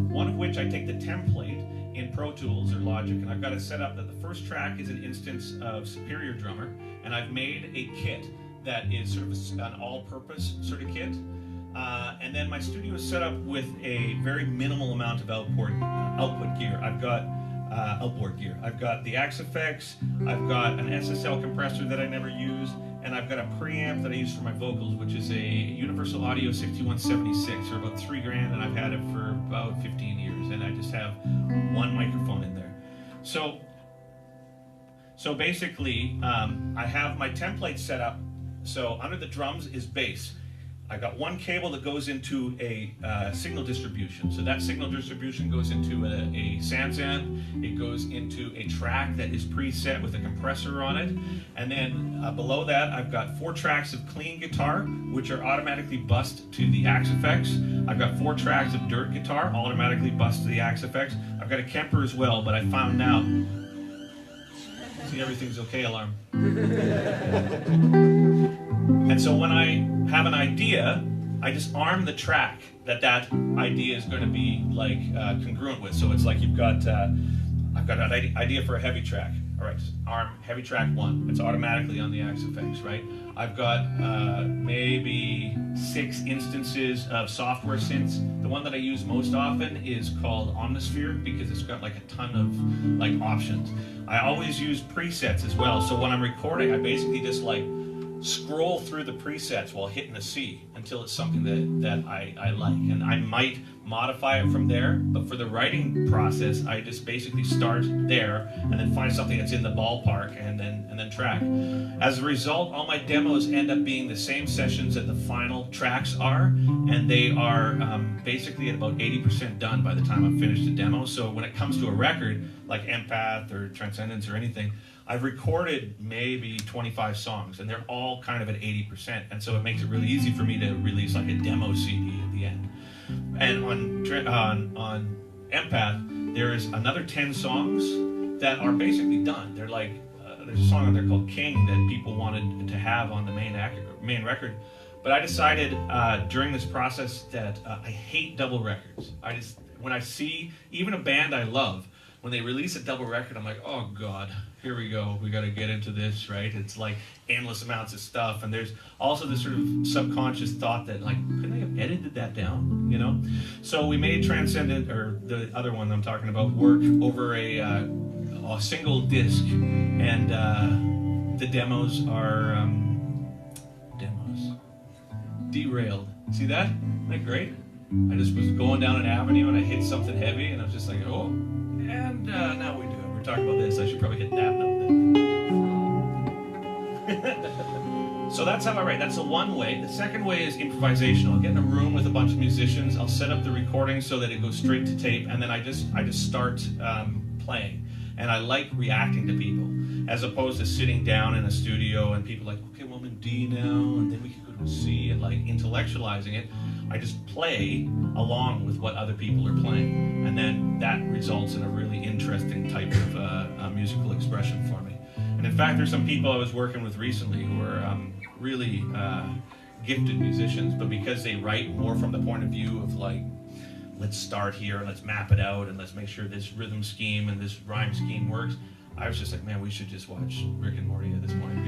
One of which I take the template in Pro Tools or Logic, and I've got it set up that the first track is an instance of Superior Drummer, and I've made a kit that is sort of an all-purpose sort of kit. And then my studio is set up with a very minimal amount of output gear. I've got outboard gear. I've got the Axe effects, I've got an SSL compressor that I never use, and I've got a preamp that I use for my vocals, which is a Universal Audio 6176 for about $3,000, and I've had it for about 15 years, and I just have one microphone in there. So basically, I have my template set up. So under the drums is bass. I've got one cable that goes into a signal distribution. So that signal distribution goes into a Townsend. It goes into a track that is preset with a compressor on it. And then below that, I've got 4 tracks of clean guitar, which are automatically bussed to the Axe effects. I've got 4 tracks of dirt guitar, automatically bussed to the Axe effects. I've got a Kemper as well, but I found out. See, everything's okay alarm. And so when I have an idea, I just arm the track that idea is going to be like congruent with. So it's like you've got, I've got an idea for a heavy track. All right, arm heavy track 1. It's automatically on the Axe effects, right? I've got maybe 6 instances of software synths. The one that I use most often is called Omnisphere because it's got like a ton of like options. I always use presets as well. So when I'm recording, I basically just like scroll through the presets while hitting a C until it's something that I like, and I might modify it from there, but for the writing process I just basically start there and then find something that's in the ballpark and then track. As a result, all my demos end up being the same sessions that the final tracks are, and they are basically at about 80% done by the time I've finished the demo. So when it comes to a record like Empath or Transcendence or anything, I've recorded maybe 25 songs, and they're all kind of at 80%, and so it makes it really easy for me to release like a demo CD at the end. And on Empath, there is another 10 songs that are basically done. They're like, there's a song on there called King that people wanted to have on the main record, but I decided during this process that I hate double records. When I see even a band I love, when they release a double record, I'm like, oh God, here we go. We got to get into this, right? It's like endless amounts of stuff. And there's also this sort of subconscious thought that like, couldn't I have edited that down, you know? So we made Transcendent, or the other one I'm talking about, work over a single disc. And the demos are, derailed. See that? Isn't that great? I just was going down an avenue and I hit something heavy and I was just like, oh, and now we do it. We're talking about this. I should probably hit that note then. So that's how I write. That's the one way. The second way is improvisational. I'll get in a room with a bunch of musicians. I'll set up the recording so that it goes straight to tape, and then I just start playing. And I like reacting to people, as opposed to sitting down in a studio and people like, okay, well I'm in D now, and then we can go to a C, and like intellectualizing it. I just play along with what other people are playing, and then that results in a really interesting type of musical expression for me. And in fact, there's some people I was working with recently who are really gifted musicians, but because they write more from the point of view of like, let's start here and let's map it out and let's make sure this rhythm scheme and this rhyme scheme works. I was just like, man, we should just watch Rick and Morty at this point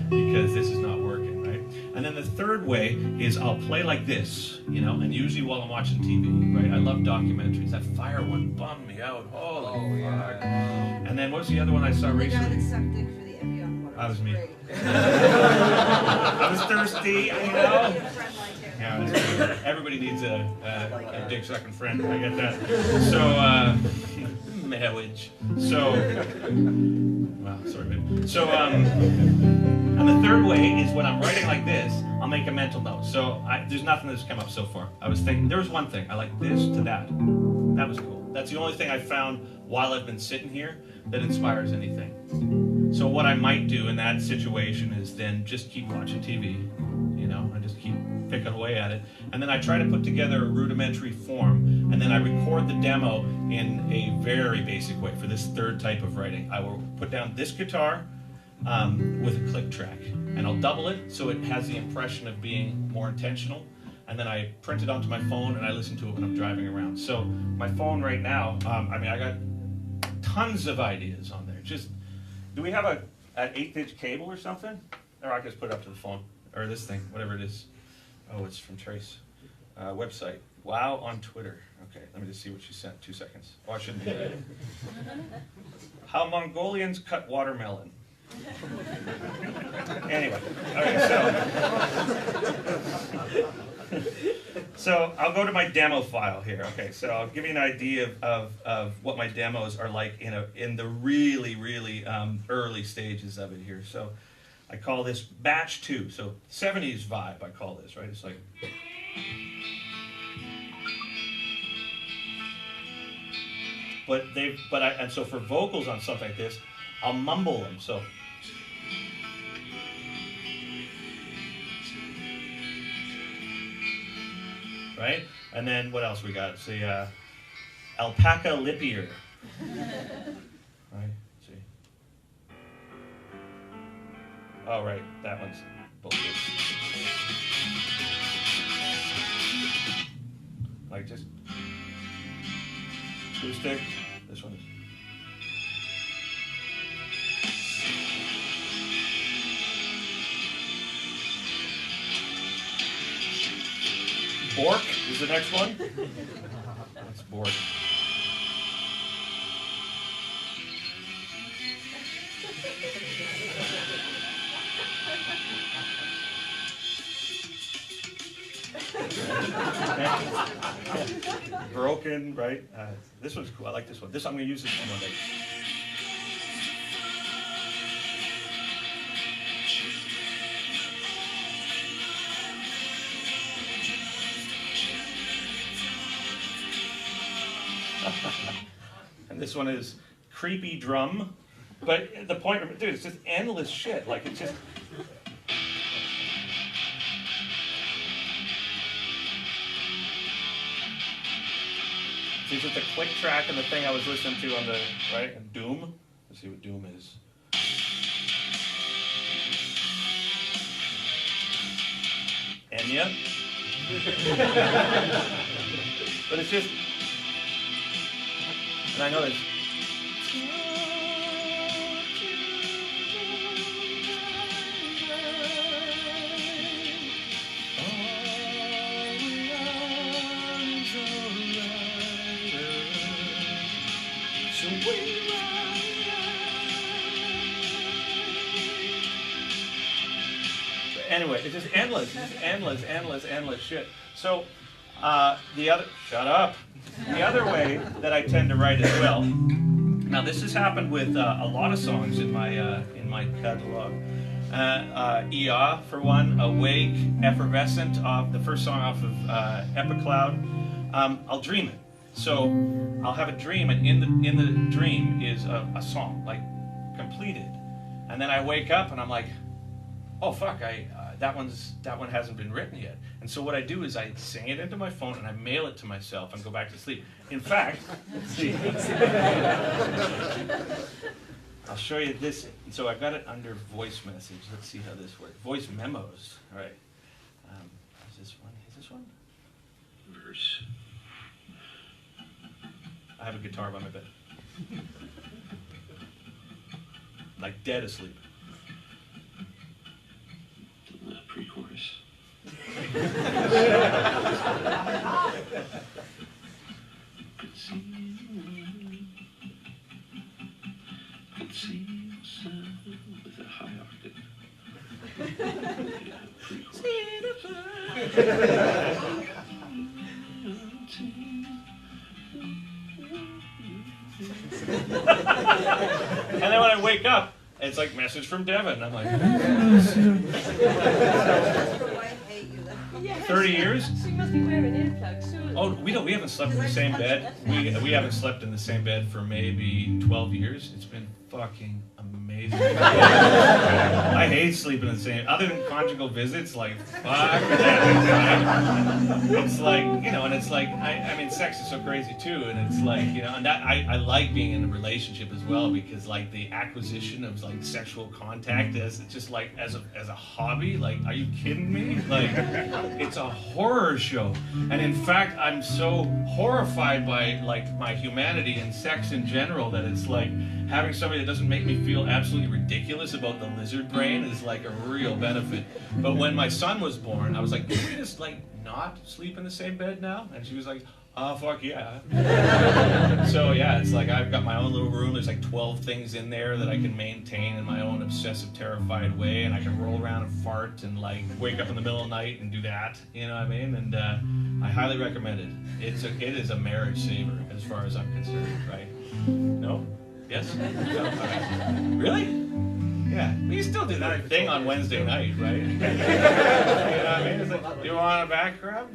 because this is not working, right? And then the third way is I'll play like this, you know, and usually while I'm watching TV, right? I love documentaries. That fire one bummed me out. Holy fuck. And then what's the other one I saw The guy recently? that sucked dick for the Evian water. That was me. Great. I was thirsty, you know? Need a friend like him. Yeah, everybody needs a dick sucking friend. I get that. So, marriage. So, well, sorry, babe. So, and the third way is when I'm writing like this, I'll make a mental note. So, there's nothing that's come up so far. I was thinking, there was one thing. I like this to that. That was cool. That's the only thing I found while I've been sitting here that inspires anything. So what I might do in that situation is then just keep watching TV, you know, I just keep picking away at it. And then I try to put together a rudimentary form, and then I record the demo in a very basic way for this third type of writing. I will put down this guitar with a click track, and I'll double it so it has the impression of being more intentional. And then I print it onto my phone and I listen to it when I'm driving around. So my phone right now, I mean, I got tons of ideas on there. Just, do we have an 1/8" cable or something? Or I can just put it up to the phone, or this thing, whatever it is. Oh, it's from Trace. Website. Wow on Twitter. Okay, let me just see what she sent. 2 seconds. Oh, I shouldn't do that. How Mongolians cut watermelon. Anyway, okay, so I'll go to my demo file here. Okay, so I'll give you an idea of what my demos are like in the really early stages of it here. So I call this batch 2. So 70s vibe, I call this, right? It's like. And so for vocals on something like this, I'll mumble them. So. Right? And then what else we got? It's the alpaca lip ear. Right? See. Oh, right. That one's bullshit. Like just acoustic. This one is. Bork is the next one. That's Bork. Broken, right? This one's cool. I like this one. I'm going to use this one day. And this one is creepy drum, but the point, dude, it's just endless shit. Like it's just. See, just the click track and the thing I was listening to on the right, and Doom. Let's see what Doom is. Enya. But it's just. And I know there's. Anyway, it's just endless shit. So Shut up. The other way that I tend to write as well. Now this has happened with a lot of songs in my catalog. Ia for one, Awake, Effervescent, off the first song off of Epicloud. I'll dream it. So I'll have a dream, and in the dream is a song like completed, and then I wake up and I'm like, oh fuck, that one hasn't been written yet. And so what I do is I sing it into my phone and I mail it to myself and go back to sleep. In fact, see, I'll show you this. So I've got it under voice message. Let's see how this works. Voice memos. All right. Is this one? Is this one? Verse. I have a guitar by my bed. Like dead asleep. Pre-chorus. Could see yourself with a high octave. And then when I wake up, it's like message from Devin. I'm like, 30 years? So you must be wearing earplugs, surely. Oh, we haven't slept in the same bed. We haven't slept in the same bed for maybe 12 years. It's been fucking amazing. I hate sleeping in the same, other than conjugal visits, like, fuck that. It's like, you know, and it's like, I mean, sex is so crazy too, and it's like, you know, and that, I like being in a relationship as well, because like the acquisition of like sexual contact as just like, as a hobby, like, are you kidding me? Like, it's a horror show. And in fact, I'm so horrified by like my humanity and sex in general that it's like, having somebody that doesn't make me feel absolutely ridiculous about the lizard brain is like a real benefit. But when my son was born, I was like, can we just like not sleep in the same bed now? And she was like, oh, fuck yeah. So yeah, it's like I've got my own little room. There's like 12 things in there that I can maintain in my own obsessive, terrified way. And I can roll around and fart and like wake up in the middle of the night and do that. You know what I mean? And I highly recommend it. It is a marriage saver as far as I'm concerned, right? No? Yes? No? Okay. Really? Yeah. We still do that thing on Wednesday night, right? You know what I mean? It's like, you want a back rub?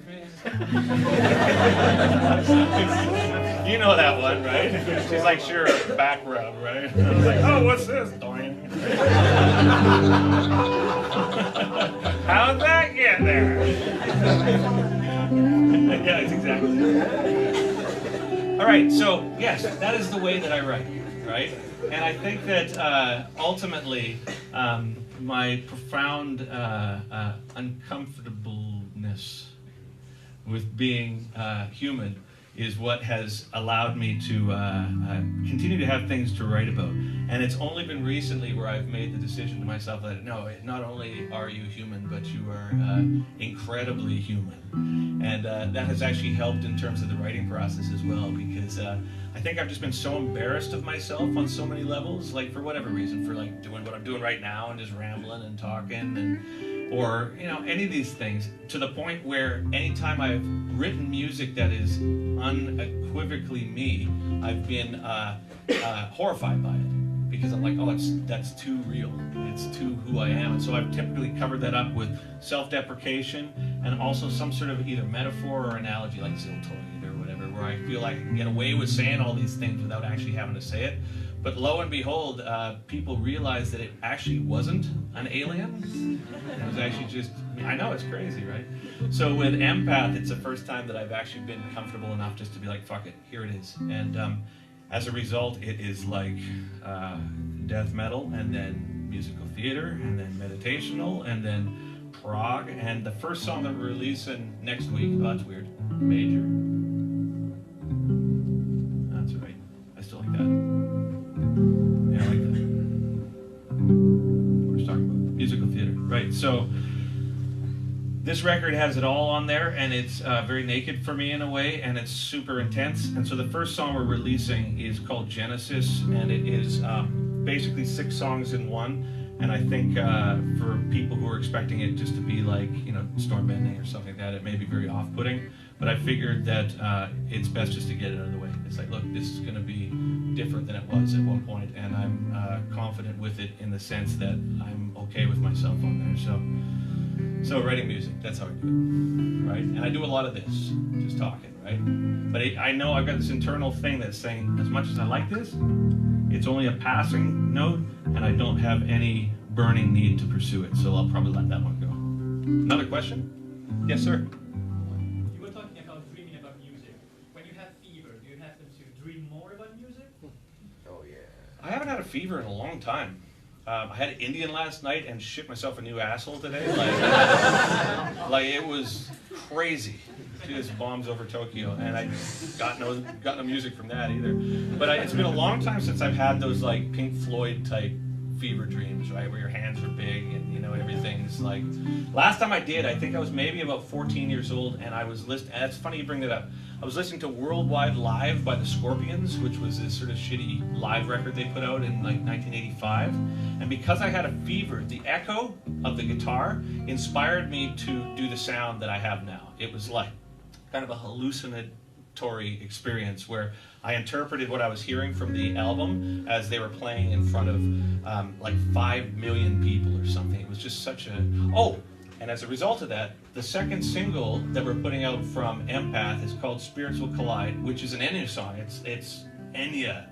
You know that one, right? She's like, sure, a back rub, right? I was like, oh, what's this? Doing. How'd that get there? Yeah, it's exactly. All right, so yes, that is the way that I write. Right? And I think that ultimately my profound uncomfortableness with being human is what has allowed me to continue to have things to write about. And it's only been recently where I've made the decision to myself that no, not only are you human, but you are incredibly human. And that has actually helped in terms of the writing process as well, because I think I've just been so embarrassed of myself on so many levels, like for whatever reason, for like doing what I'm doing right now and just rambling and talking, and or you know, any of these things, to the point where anytime I've written music that is unequivocally me, I've been horrified by it, because I'm like, oh, that's too real, it's too who I am. And so I've typically covered that up with self-deprecation and also some sort of either metaphor or analogy, like Ziltoid or whatever, where I feel like I can get away with saying all these things without actually having to say it. But lo and behold, people realized that it actually wasn't an alien. It was actually just, I know, it's crazy, right? So with Empath, it's the first time that I've actually been comfortable enough just to be like, fuck it, here it is. And as a result, it is like death metal, and then musical theater, and then meditational, and then prog. And the first song that we're releasing next week, oh, that's weird, major. That's right, I still like that. Yeah, I like that. We're just talking about musical theater, right? So this record has it all on there, and it's very naked for me in a way, and it's super intense. And so the first song we're releasing is called Genesis, and it is basically 6 songs in one. And I think for people who are expecting it just to be like, you know, storm bending or something like that, it may be very off-putting. but I figured that it's best just to get it out of the way. It's like, look, this is going to be different than it was at one point, and I'm confident with it in the sense that I'm okay with myself on there. So writing music, that's how I do it, right? And I do a lot of this, just talking, right? But I know I've got this internal thing that's saying, as much as I like this, it's only a passing note, and I don't have any burning need to pursue it, so I'll probably let that one go. Another question? Yes, sir. You were talking about dreaming about music. When you have fever, do you happen to dream more about music? Oh yeah. I haven't had a fever in a long time. I had Indian last night and shit myself a new asshole today. Like it was crazy. Just bombs over Tokyo, and I got no music from that either. But it's been a long time since I've had those like Pink Floyd type fever dreams, right, where your hands are big and everything's like. Last time I did, I think I was maybe about 14 years old, and I was listening. And it's funny you bring that up. I was listening to Worldwide Live by the Scorpions, which was this sort of shitty live record they put out in like 1985. And because I had a fever, the echo of the guitar inspired me to do the sound that I have now. It was like kind of a hallucinatory experience where I interpreted what I was hearing from the album as they were playing in front of like 5 million people or something. It was just such a... Oh, and as a result of that, the second single that we're putting out from Empath is called Spirits Will Collide, which is an Enya song. It's Enya.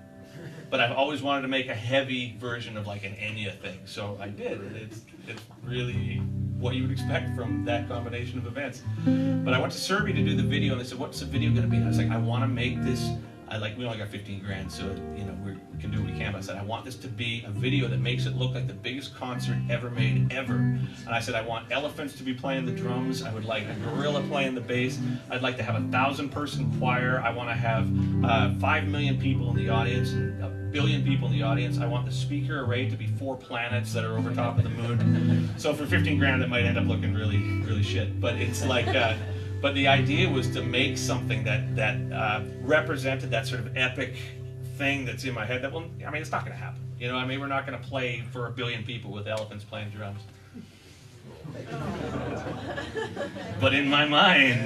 But I've always wanted to make a heavy version of like an Enya thing, so I did. It's really what you would expect from that combination of events. But I went to Serbia to do the video, and they said, "What's the video going to be?" And I was like, "I want to make this." We only got 15 grand, so we can do what we can. But I said, I want this to be a video that makes it look like the biggest concert ever made, ever. And I said, I want elephants to be playing the drums. I would like a gorilla playing the bass. I'd like to have a 1,000-person choir. I want to have 5 million people in the audience and 1 billion people in the audience. I want the speaker array to be 4 planets that are over top of the moon. So for 15 grand, it might end up looking really, really shit. But it's like. But the idea was to make something that represented that sort of epic thing that's in my head. That it's not going to happen. We're not going to play for 1 billion people with elephants playing drums. But in my mind,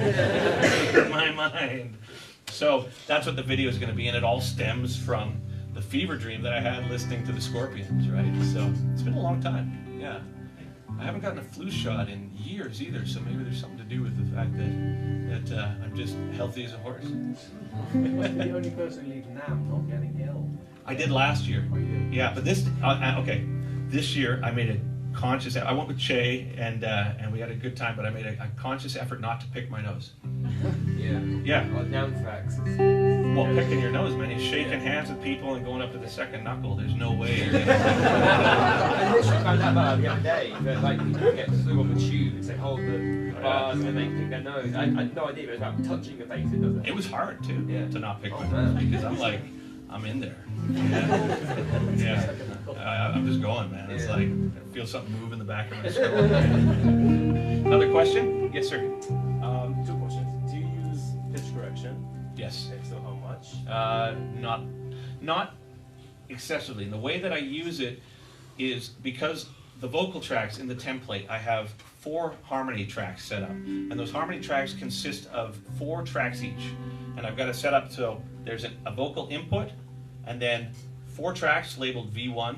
So that's what the video is going to be, and it all stems from the fever dream that I had listening to the Scorpions, right? So it's been a long time. Yeah. I haven't gotten a flu shot in years either, so maybe there's something to do with the fact that I'm just healthy as a horse. You must be the only person who leaves NAM not getting ill. I did last year. Oh, you did? Yeah, but this year I made a conscious. I went with Che and we had a good time, but I made a conscious effort not to pick my nose. Yeah. Yeah. Like anthrax. Well, picking your nose, man. You're shaking hands with people and going up to the second knuckle. There's no way you're gonna... I literally found out about it the other day that like people get flu on the tubes, they hold the bars and they pick their nose. I had no idea, but it's about touching your face, it does it. It was hard too, Yeah. to not pick my man. nose because I'm in there. Yeah. I'm just going, man. It's like I feel something move in the back of my skull. Another question? Yes, sir. 2 questions. Do you use pitch correction? Yes. If so, how much? Not excessively. And the way that I use it is because the vocal tracks in the template, I have 4 harmony tracks set up. And those harmony tracks consist of 4 tracks each. And I've got it set up so there's a vocal input, and then 4 tracks labeled V1,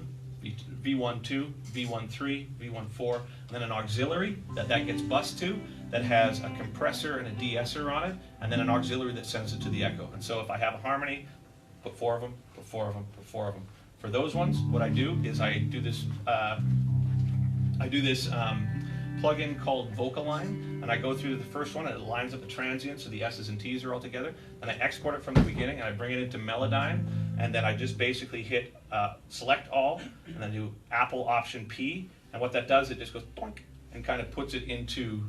V1-2, V1-3, V1-4, and then an auxiliary that gets bussed to that has a compressor and a de-esser on it, and then an auxiliary that sends it to the echo. And so if I have a harmony, put 4 of them, put 4 of them, put 4 of them. For those ones, what I do is I do this plugin called Vocal Line, and I go through the first one, and it lines up the transients, so the S's and T's are all together, and I export it from the beginning, and I bring it into Melodyne, and then I just basically hit select all, and then do Apple Option P, and what that does, it just goes boink, and kind of puts it into,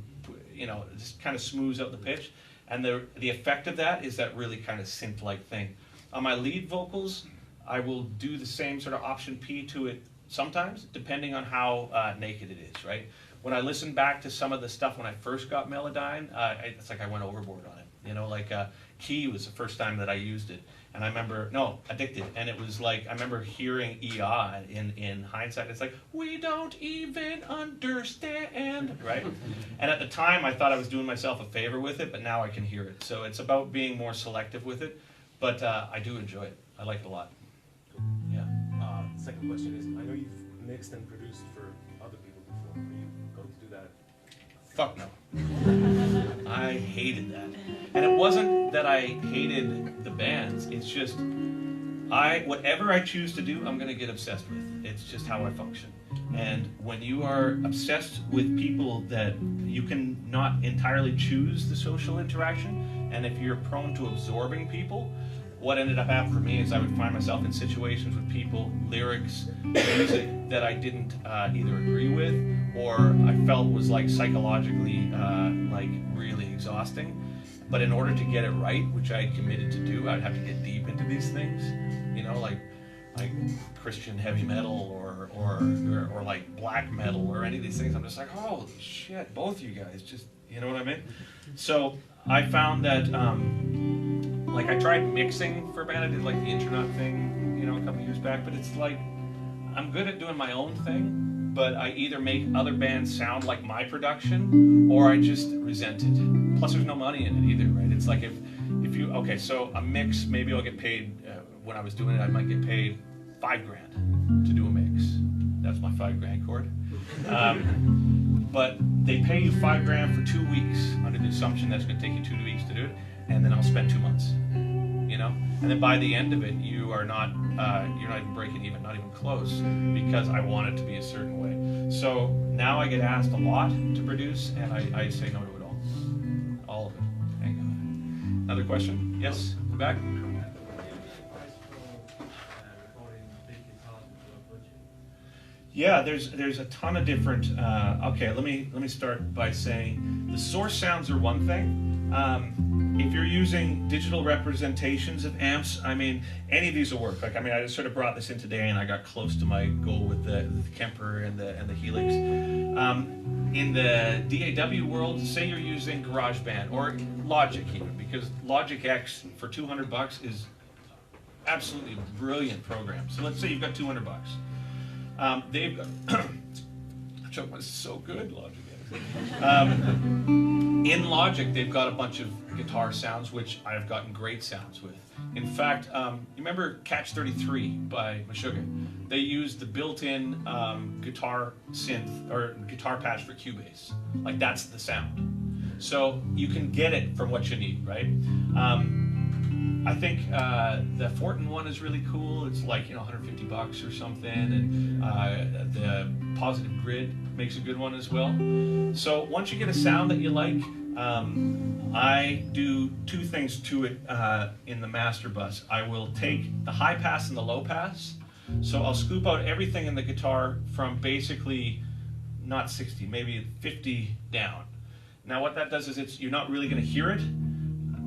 just kind of smooths out the pitch, and the effect of that is that really kind of synth-like thing. On my lead vocals, I will do the same sort of Option P to it sometimes, depending on how naked it is, right? When I listen back to some of the stuff when I first got Melodyne, it's like I went overboard on it. You know, like Key was the first time that I used it. And I remember, no, Addicted. And it was like, I remember hearing EA in hindsight. It's like, we don't even understand, right? And at the time, I thought I was doing myself a favor with it, but now I can hear it. So it's about being more selective with it. But I do enjoy it. I like it a lot. Yeah. Second question is, I know you've mixed and produced for other people before. Are you going to do that? Fuck no. I hated that. And it wasn't that I hated the bands, it's just, whatever I choose to do, I'm gonna get obsessed with. It's just how I function. And when you are obsessed with people that you can not entirely choose the social interaction, and if you're prone to absorbing people, what ended up happening for me is I would find myself in situations with people, lyrics, music that I didn't either agree with or I felt was like psychologically like really exhausting. But in order to get it right, which I committed to do, I'd have to get deep into these things, you know, like Christian heavy metal or like black metal or any of these things. I'm just like, holy shit, both of you guys, just, you know what I mean? So I found that like I tried mixing for a band. I did like the internet thing, you know, a couple years back, but it's like I'm good at doing my own thing, but I either make other bands sound like my production or I just resent it. Plus there's no money in it either, right? It's like if you, okay, so a mix, maybe I'll get paid, when I was doing it, I might get paid $5,000 to do a mix. That's my $5,000 chord. But they pay you $5,000 for 2 weeks under the assumption that's going to take you 2 weeks to do it, and then I'll spend 2 months, you know? And then by the end of it, you are not, you're not even breaking even, not even close, because I want it to be a certain way. So now I get asked a lot to produce, and I say no to it all of it. Thank God. Another question? Yes, back. Yeah, there's a ton of different. Okay, let me start by saying the source sounds are one thing. If you're using digital representations of amps, I mean, any of these will work. Like, I mean, I just sort of brought this in today, and I got close to my goal with the Kemper and the Helix. In the DAW world, say you're using GarageBand or Logic even, because Logic X for $200 is absolutely brilliant program. So let's say you've got $200. They've got, Choke was so good, Logic. In Logic, they've got a bunch of guitar sounds, which I've gotten great sounds with. In fact, you remember Catch 33 by Meshuggah? They used the built-in guitar synth, or guitar patch for Cubase. Like, that's the sound. So you can get it from what you need, right? I think the Fortin one is really cool. It's like, you know, $150 or something, and the Positive Grid makes a good one as well. So once you get a sound that you like, I do two things to it in the master bus. I will take the high pass and the low pass. So I'll scoop out everything in the guitar from basically not 60, maybe 50 down. Now what that does is you're not really going to hear it,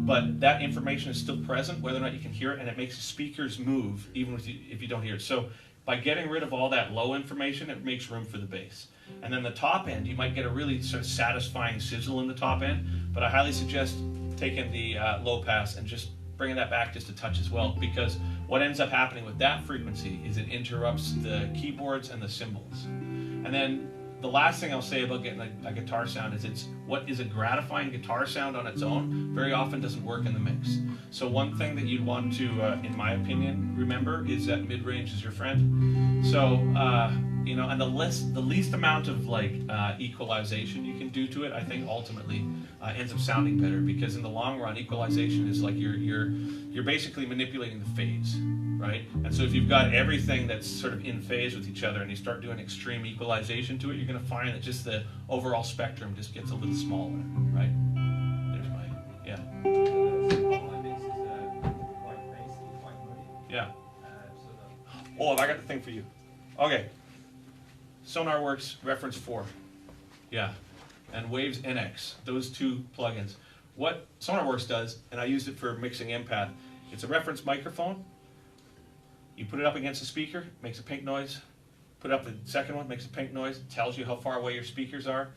but that information is still present, whether or not you can hear it, and it makes the speakers move, even if you don't hear it. So by getting rid of all that low information, it makes room for the bass. And then the top end, you might get a really sort of satisfying sizzle in the top end, but I highly suggest taking the low pass and just bringing that back just a touch as well, because what ends up happening with that frequency is it interrupts the keyboards and the cymbals. And then the last thing I'll say about getting a guitar sound is what is a gratifying guitar sound on its own very often doesn't work in the mix. So one thing that you'd want to, in my opinion, remember is that mid-range is your friend. So, you know, and the least amount of like equalization you can do to it, I think ultimately ends up sounding better, because in the long run, equalization is like you're basically manipulating the phase, right? And so if you've got everything that's sort of in phase with each other and you start doing extreme equalization to it, you're going to find that just the overall spectrum just gets a little smaller, right? There's my, yeah. Yeah. Oh, I got the thing for you. Okay. SonarWorks Reference 4. Yeah. And Waves NX. Those two plugins. What SonarWorks does, and I used it for mixing Empath, it's a reference microphone. You put it up against a speaker, makes a pink noise. Put up the second one, makes a pink noise. Tells you how far away your speakers are.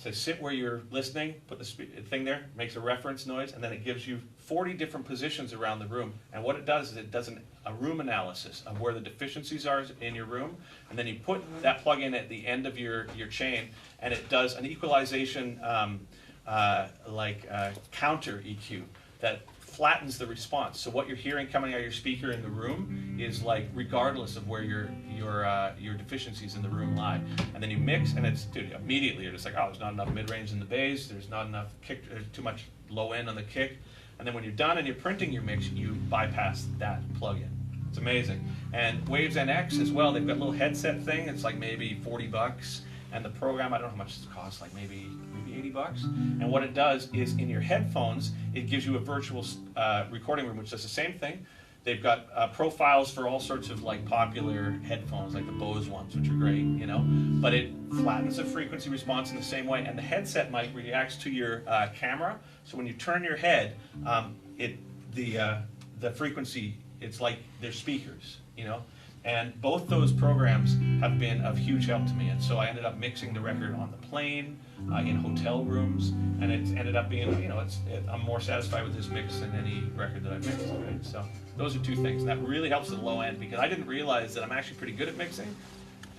says sit where you're listening, put the thing there, makes a reference noise, and then it gives you 40 different positions around the room. And what it does is it does a room analysis of where the deficiencies are in your room, and then you put that plug in at the end of your chain, and it does an equalization counter EQ that flattens the response. So what you're hearing coming out of your speaker in the room is like regardless of where your deficiencies in the room lie. And then you mix, and it's, dude, immediately you're just like, oh, there's not enough mid-range in the bass, there's not enough kick, there's too much low end on the kick. And then when you're done and you're printing your mix, you bypass that plugin. It's amazing. And Waves NX as well, they've got a little headset thing, it's like maybe 40 bucks. And the program, I don't know how much it costs, like maybe 80 bucks. And what it does is in your headphones, it gives you a virtual recording room, which does the same thing. They've got profiles for all sorts of like popular headphones, like the Bose ones, which are great, you know. But it flattens the frequency response in the same way. And the headset mic reacts to your camera. So when you turn your head, the frequency, it's like they're speakers, you know. And both those programs have been of huge help to me. And so I ended up mixing the record on the plane, in hotel rooms, and it's ended up being, you know, I'm more satisfied with this mix than any record that I've mixed. Right? So those are two things. And that really helps at the low end, because I didn't realize that I'm actually pretty good at mixing.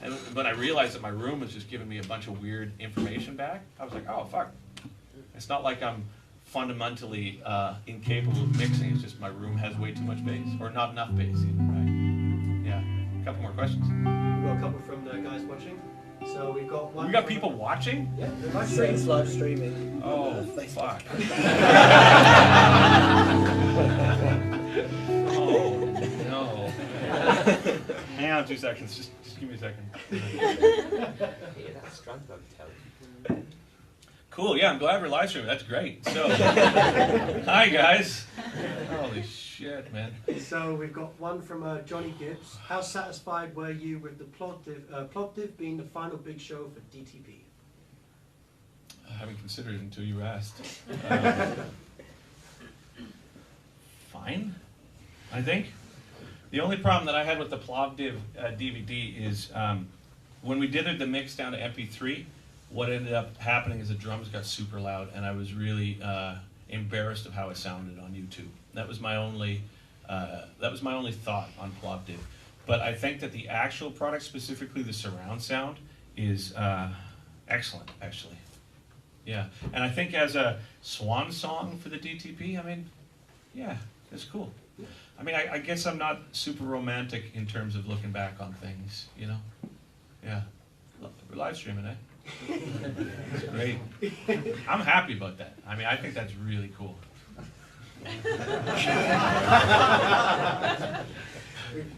And when I realized that my room was just giving me a bunch of weird information back, I was like, oh, fuck. It's not like I'm fundamentally incapable of mixing. It's just my room has way too much bass, or not enough bass even, right? Yeah, a couple more questions. We've got a couple from the guys watching. So we've got one. We got people watching? Yeah, it's live streaming. Oh, fuck. Oh, no. Hang on 2 seconds. Just give me a second. Yeah, that's strand bug tell. Cool, yeah, I'm glad we're live streaming. That's great. So, hi, guys. Holy shit, man. So we've got one from Johnny Gibbs. How satisfied were you with the Plovdiv being the final big show for DTP? I haven't considered it until you asked. Fine, I think. The only problem that I had with the Plovdiv DVD is when we did the mix down to MP3, what ended up happening is the drums got super loud, and I was really embarrassed of how it sounded on YouTube. That was my only thought on Plovdiv. But I think that the actual product, specifically the surround sound, is excellent, actually. Yeah, and I think as a swan song for the DTP, I mean, yeah, it's cool. I mean, I guess I'm not super romantic in terms of looking back on things, you know? Yeah, we're live streaming, eh? It's great. I'm happy about that. I mean, I think that's really cool. We've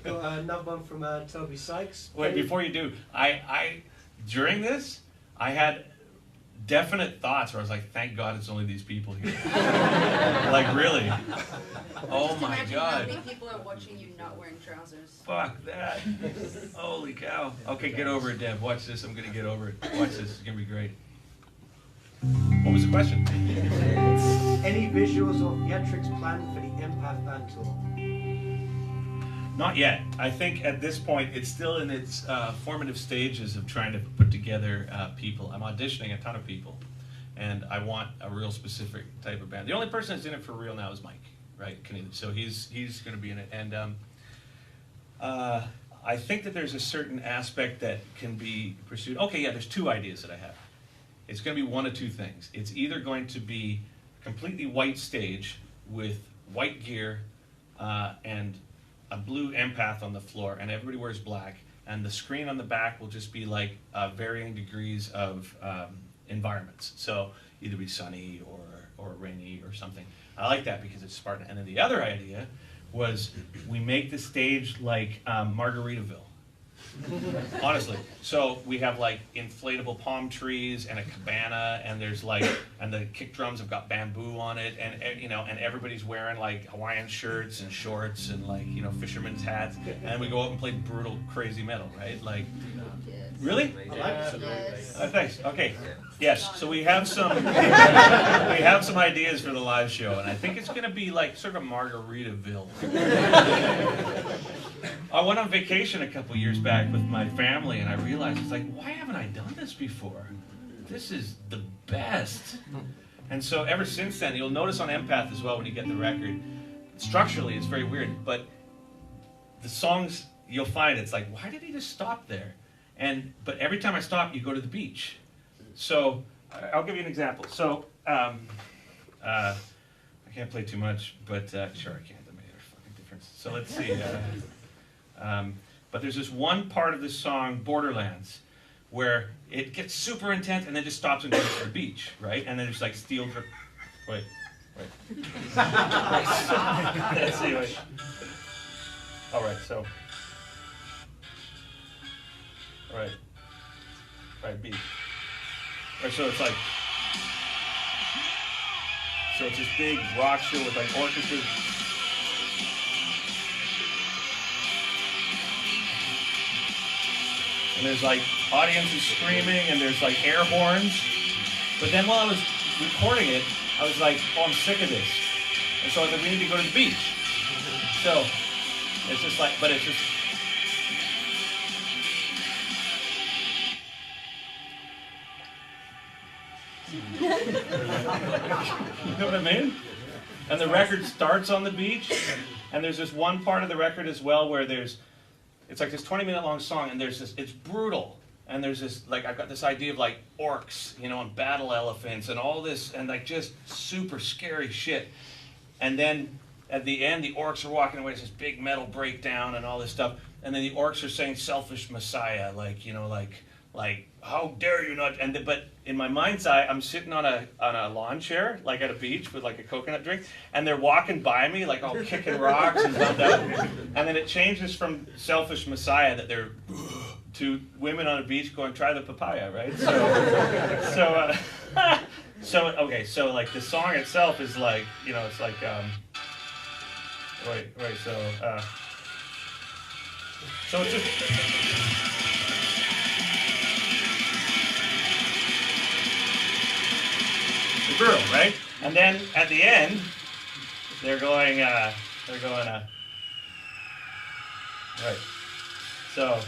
got another one from Toby Sykes. Wait, before you do, I during this, I had definite thoughts where I was like, thank God it's only these people here. Like, really. Oh Just my imagine God. how many people are watching you not wearing trousers. Fuck that. Holy cow. Okay, get over it, Dev. Watch this. I'm going to get over it. Watch this. It's going to be great. What was the question? Any visuals or theatrics planned for the Empath Band Tour? Not yet. I think at this point it's still in its formative stages of trying to put together people. I'm auditioning a ton of people, and I want a real specific type of band. The only person that's in it for real now is Mike, right? So he's going to be in it, and I think that there's a certain aspect that can be pursued. Okay, yeah, there's two ideas that I have. It's going to be one of two things. It's either going to be completely white stage with white gear and a blue empath on the floor, and everybody wears black, and the screen on the back will just be like varying degrees of environments. So either be sunny or rainy or something. I like that because it's Spartan. And then the other idea was we make the stage like Margaritaville. Honestly. So we have like inflatable palm trees and a cabana, and there's like, and the kick drums have got bamboo on it, and you know, and everybody's wearing like Hawaiian shirts and shorts and like, you know, fisherman's hats, and we go out and play brutal, crazy metal, right? Like, really? Thanks. Okay. Yes. So we have some ideas for the live show, and I think it's going to be like sort of Margaritaville. I went on vacation a couple years back with my family, and I realized, it's like, why haven't I done this before? this is the best. And so ever since then, you'll notice on Empath as well when you get the record, structurally it's very weird, but the songs, you'll find it's like, why did he just stop there? But every time I stop, you go to the beach. So I'll give you an example. So I can't play too much, but sure I can. That made a fucking difference. So let's see. But there's this one part of this song, Borderlands, where it gets super intense and then just stops and goes to the beach, right? And then there's like steel drip. Wait. Let's see. Wait. All right. So. All right. Beach. Right. So it's like. So it's this big rock show with like orchestra. And there's like audiences screaming and there's like air horns. But then while I was recording it, I was like, oh, I'm sick of this. And so I was like, we need to go to the beach. So it's just like, but it's just. You know what I mean? And the record starts on the beach, and there's this one part of the record as well where it's like this 20-minute long song, and it's brutal, and there's this, like, I've got this idea of like orcs, you know, and battle elephants, and all this, and like just super scary shit. And then at the end, the orcs are walking away, it's this big metal breakdown and all this stuff, and then the orcs are saying "selfish Messiah," like, you know, like how dare you not? But in my mind's eye, I'm sitting on a lawn chair, like at a beach with like a coconut drink, and they're walking by me, like all kicking rocks and bummed out. And then it changes from selfish Messiah that they're to women on a beach going, try the papaya, right? So like the song itself is like, you know, it's like so it's just. Brutal, right? And then at the end, they're going, right. So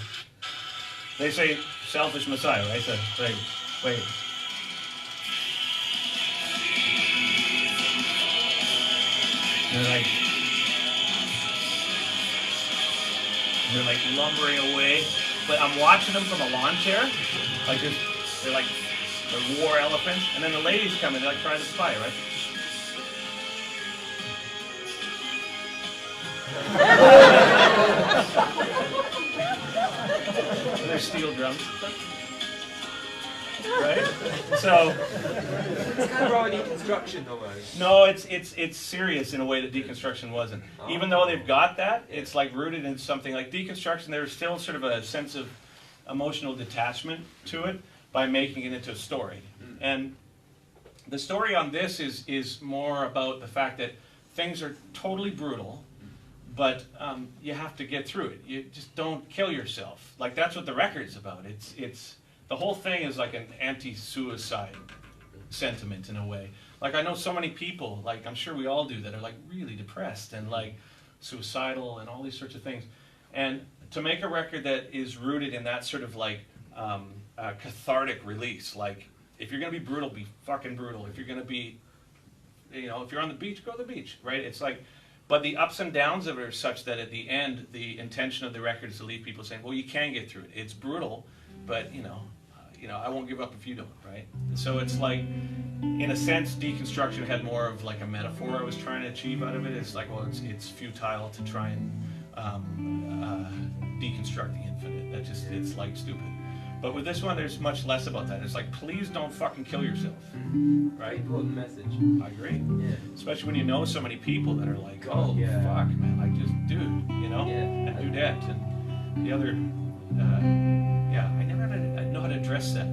they say selfish Messiah, right? So wait. And they're like lumbering away, but I'm watching them from a lawn chair, like this. They're like. The war elephants, and then the ladies come in, they're like trying to spy, right? And there's steel drums. Right? So it's kind of wrong deconstruction almost. No, it's serious in a way that deconstruction wasn't. Oh. Even though they've got that, it's like rooted in something like deconstruction. There's still sort of a sense of emotional detachment to it by making it into a story. And the story on this is more about the fact that things are totally brutal, but you have to get through it. You just don't kill yourself. Like, that's what the record's about. It's the whole thing is like an anti-suicide sentiment in a way. Like, I know so many people, like I'm sure we all do, that are like really depressed and like suicidal and all these sorts of things. And to make a record that is rooted in that sort of like cathartic release, like if you're gonna be brutal, be fucking brutal. If you're gonna be, you know, if you're on the beach, go to the beach, right? It's like, but the ups and downs of it are such that at the end, the intention of the record is to leave people saying, well, you can get through it. It's brutal, but you know, I won't give up if you don't, right? So it's like, in a sense, deconstruction had more of like a metaphor I was trying to achieve out of it. It's like, well, it's futile to try and deconstruct the infinite. That just, it's like stupid. But with this one, there's much less about that. It's like, please don't fucking kill yourself, right? Important message. I agree. Yeah. Especially when you know so many people that are like, Oh, yeah. fuck, man, like just dude, you know, Yeah. and dudette, and the other, I never know how to address that.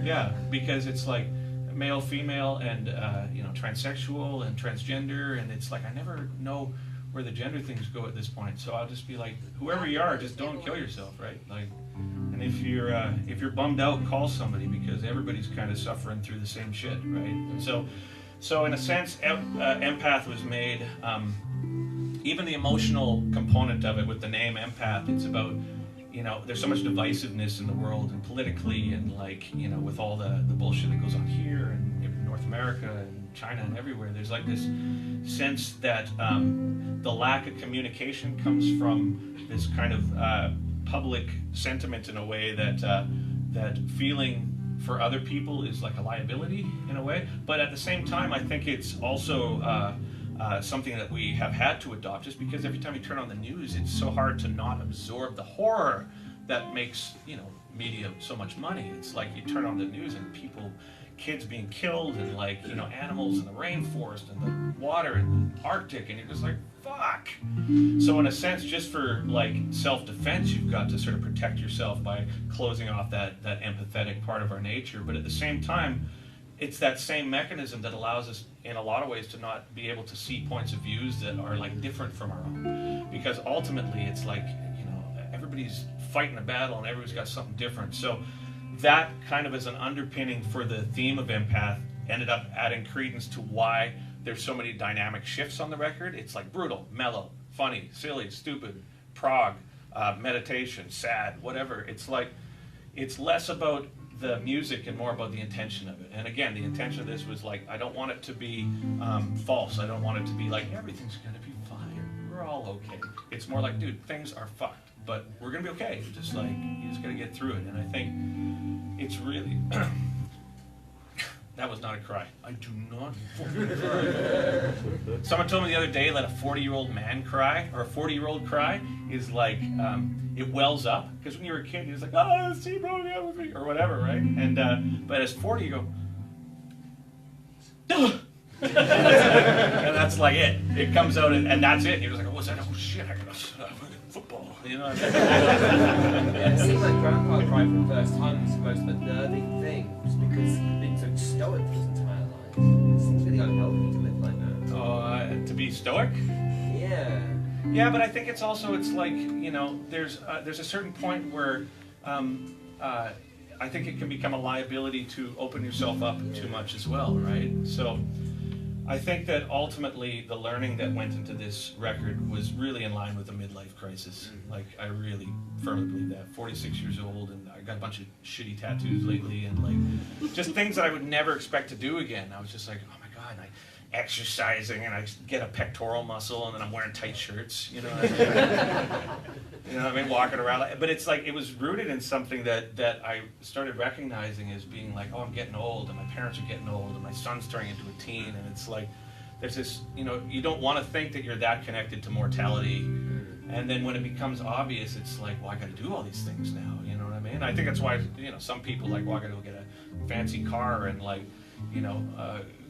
Yeah, because it's like male, female, and you know, transsexual and transgender, and it's like I never know where the gender things go at this point. So I'll just be like, whoever you are, just don't kill yourself, right? Like, and if you're bummed out, call somebody, because everybody's kind of suffering through the same shit, right? So in a sense, Empath was made. Even the emotional component of it with the name Empath, it's about, you know, there's so much divisiveness in the world and politically and like, you know, with all the bullshit that goes on here and in North America and China and everywhere, there's like this sense that the lack of communication comes from this kind of public sentiment in a way that that feeling for other people is like a liability in a way. But at the same time, I think it's also something that we have had to adopt, just because every time you turn on the news, it's so hard to not absorb the horror that makes, you know, media so much money. It's like you turn on the news and people, kids being killed and like, you know, animals in the rainforest and the water in the Arctic, and you're just like, fuck. So in a sense, just for like self-defense, you've got to sort of protect yourself by closing off that empathetic part of our nature. But at the same time, it's that same mechanism that allows us in a lot of ways to not be able to see points of views that are like different from our own. Because ultimately it's like, you know, everybody's fighting a battle and everybody's got something different. So that kind of as an underpinning for the theme of Empath ended up adding credence to why there's so many dynamic shifts on the record. It's like brutal, mellow, funny, silly, stupid, prog, meditation, sad, whatever. It's like, it's less about the music and more about the intention of it. And again, the intention of this was like, I don't want it to be false. I don't want it to be like, everything's gonna be fine, we're all okay. It's more like, dude, things are fucked, but we're gonna be okay. Just like, you just gotta get through it. And I think it's really, that was not a cry. I do not fucking cry. Someone told me the other day that a 40-year-old man cry, or a 40-year-old cry, is like, it wells up. Because when you were a kid, you're just like, oh, see, bro, yeah, with me, or whatever, right? And but as 40, you go, and that's like it. It comes out, and that's it. You're just like, oh, what's that? Oh shit, I gotta football. You know what I mean? Yeah, it seems like Grandpa crying for the first time is the most unnerving thing, just because he's been so stoic for his entire life. It seems really unhealthy to live like that. Oh, to be stoic? Yeah. Yeah, but I think it's also, it's like, you know, there's a certain point where I think it can become a liability to open yourself up too much as well, right? So I think that ultimately the learning that went into this record was really in line with the midlife crisis. Like, I really firmly believe that. 46 years old, and I got a bunch of shitty tattoos lately, and like, just things that I would never expect to do again. I was just like, oh my God, and I exercising, and I get a pectoral muscle, and then I'm wearing tight shirts, you know what I mean? You know what I mean? Walking around. But it's like, it was rooted in something that I started recognizing as being like, oh, I'm getting old, and my parents are getting old, and my son's turning into a teen, and it's like, there's this, you know, you don't want to think that you're that connected to mortality, and then when it becomes obvious, it's like, well, I got to do all these things now, you know what I mean? I think that's why, you know, some people like, well, I got to go get a fancy car and like, you know,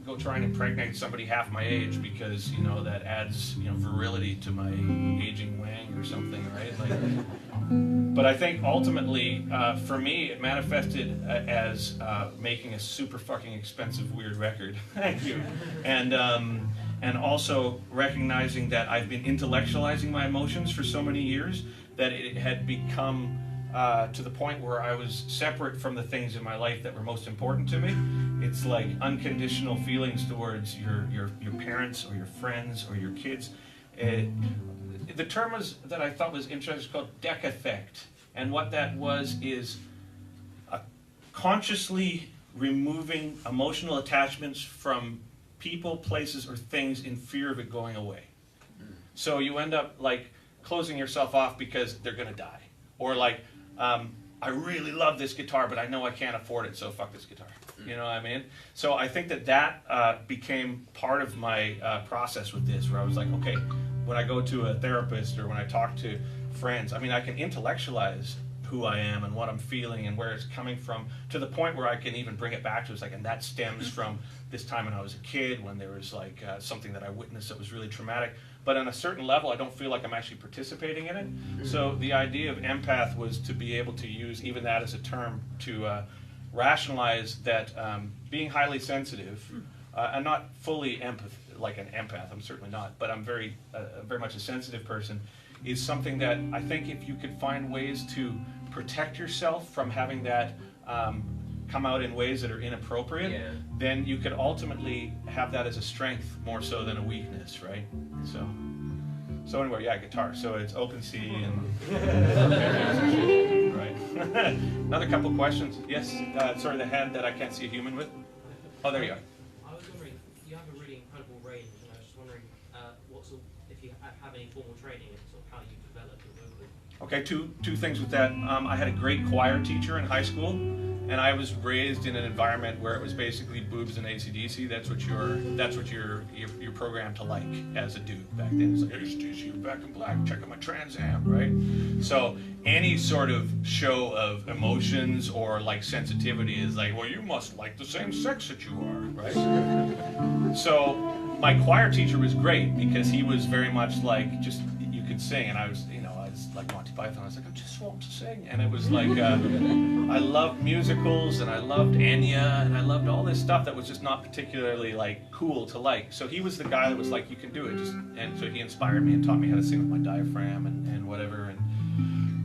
go try and impregnate somebody half my age because, you know, that adds, you know, virility to my aging wang or something, right? Like, but I think ultimately, for me, it manifested as making a super fucking expensive weird record. Thank you. And also recognizing that I've been intellectualizing my emotions for so many years that it had become to the point where I was separate from the things in my life that were most important to me. It's like unconditional feelings towards your parents or your friends or your kids. The term that I thought was interesting is called deck effect. And what that was is consciously removing emotional attachments from people, places, or things in fear of it going away. So you end up like closing yourself off because they're gonna die. Or like, I really love this guitar, but I know I can't afford it, so fuck this guitar. You know what I mean? So I think that became part of my process with this, where I was like, okay, when I go to a therapist or when I talk to friends, I mean, I can intellectualize who I am and what I'm feeling and where it's coming from, to the point where I can even bring it back to, it's like, and that stems from this time when I was a kid, when there was like something that I witnessed that was really traumatic. But on a certain level, I don't feel like I'm actually participating in it. So the idea of empath was to be able to use even that as a term to rationalize that being highly sensitive, and not fully like an empath, I'm certainly not, but I'm very much a sensitive person, is something that I think if you could find ways to protect yourself from having that come out in ways that are inappropriate, then you could ultimately have that as a strength more so than a weakness, right? So So anyway, yeah, guitar. So it's open C and right. Another couple questions. Yes, sorry, the hand that I can't see a human with. Oh, there you are. I was wondering, you have a really incredible range, and I was just wondering if you have any formal training in sort of how you develop your vocal. Okay, two things with that. I had a great choir teacher in high school, and I was raised in an environment where it was basically boobs and AC/DC. That's what you're programmed to like as a dude back then. It's like AC/DC, Back in Black, check out my Trans Am, right? So any sort of show of emotions or like sensitivity is like, well, you must like the same sex that you are, right? So my choir teacher was great because he was very much like just you could sing, and I was like Monty Python. I was like, I just want to sing, and it was like I loved musicals, and I loved Enya, and I loved all this stuff that was just not particularly like cool to like. So he was the guy that was like, you can do it, and so he inspired me and taught me how to sing with my diaphragm and whatever.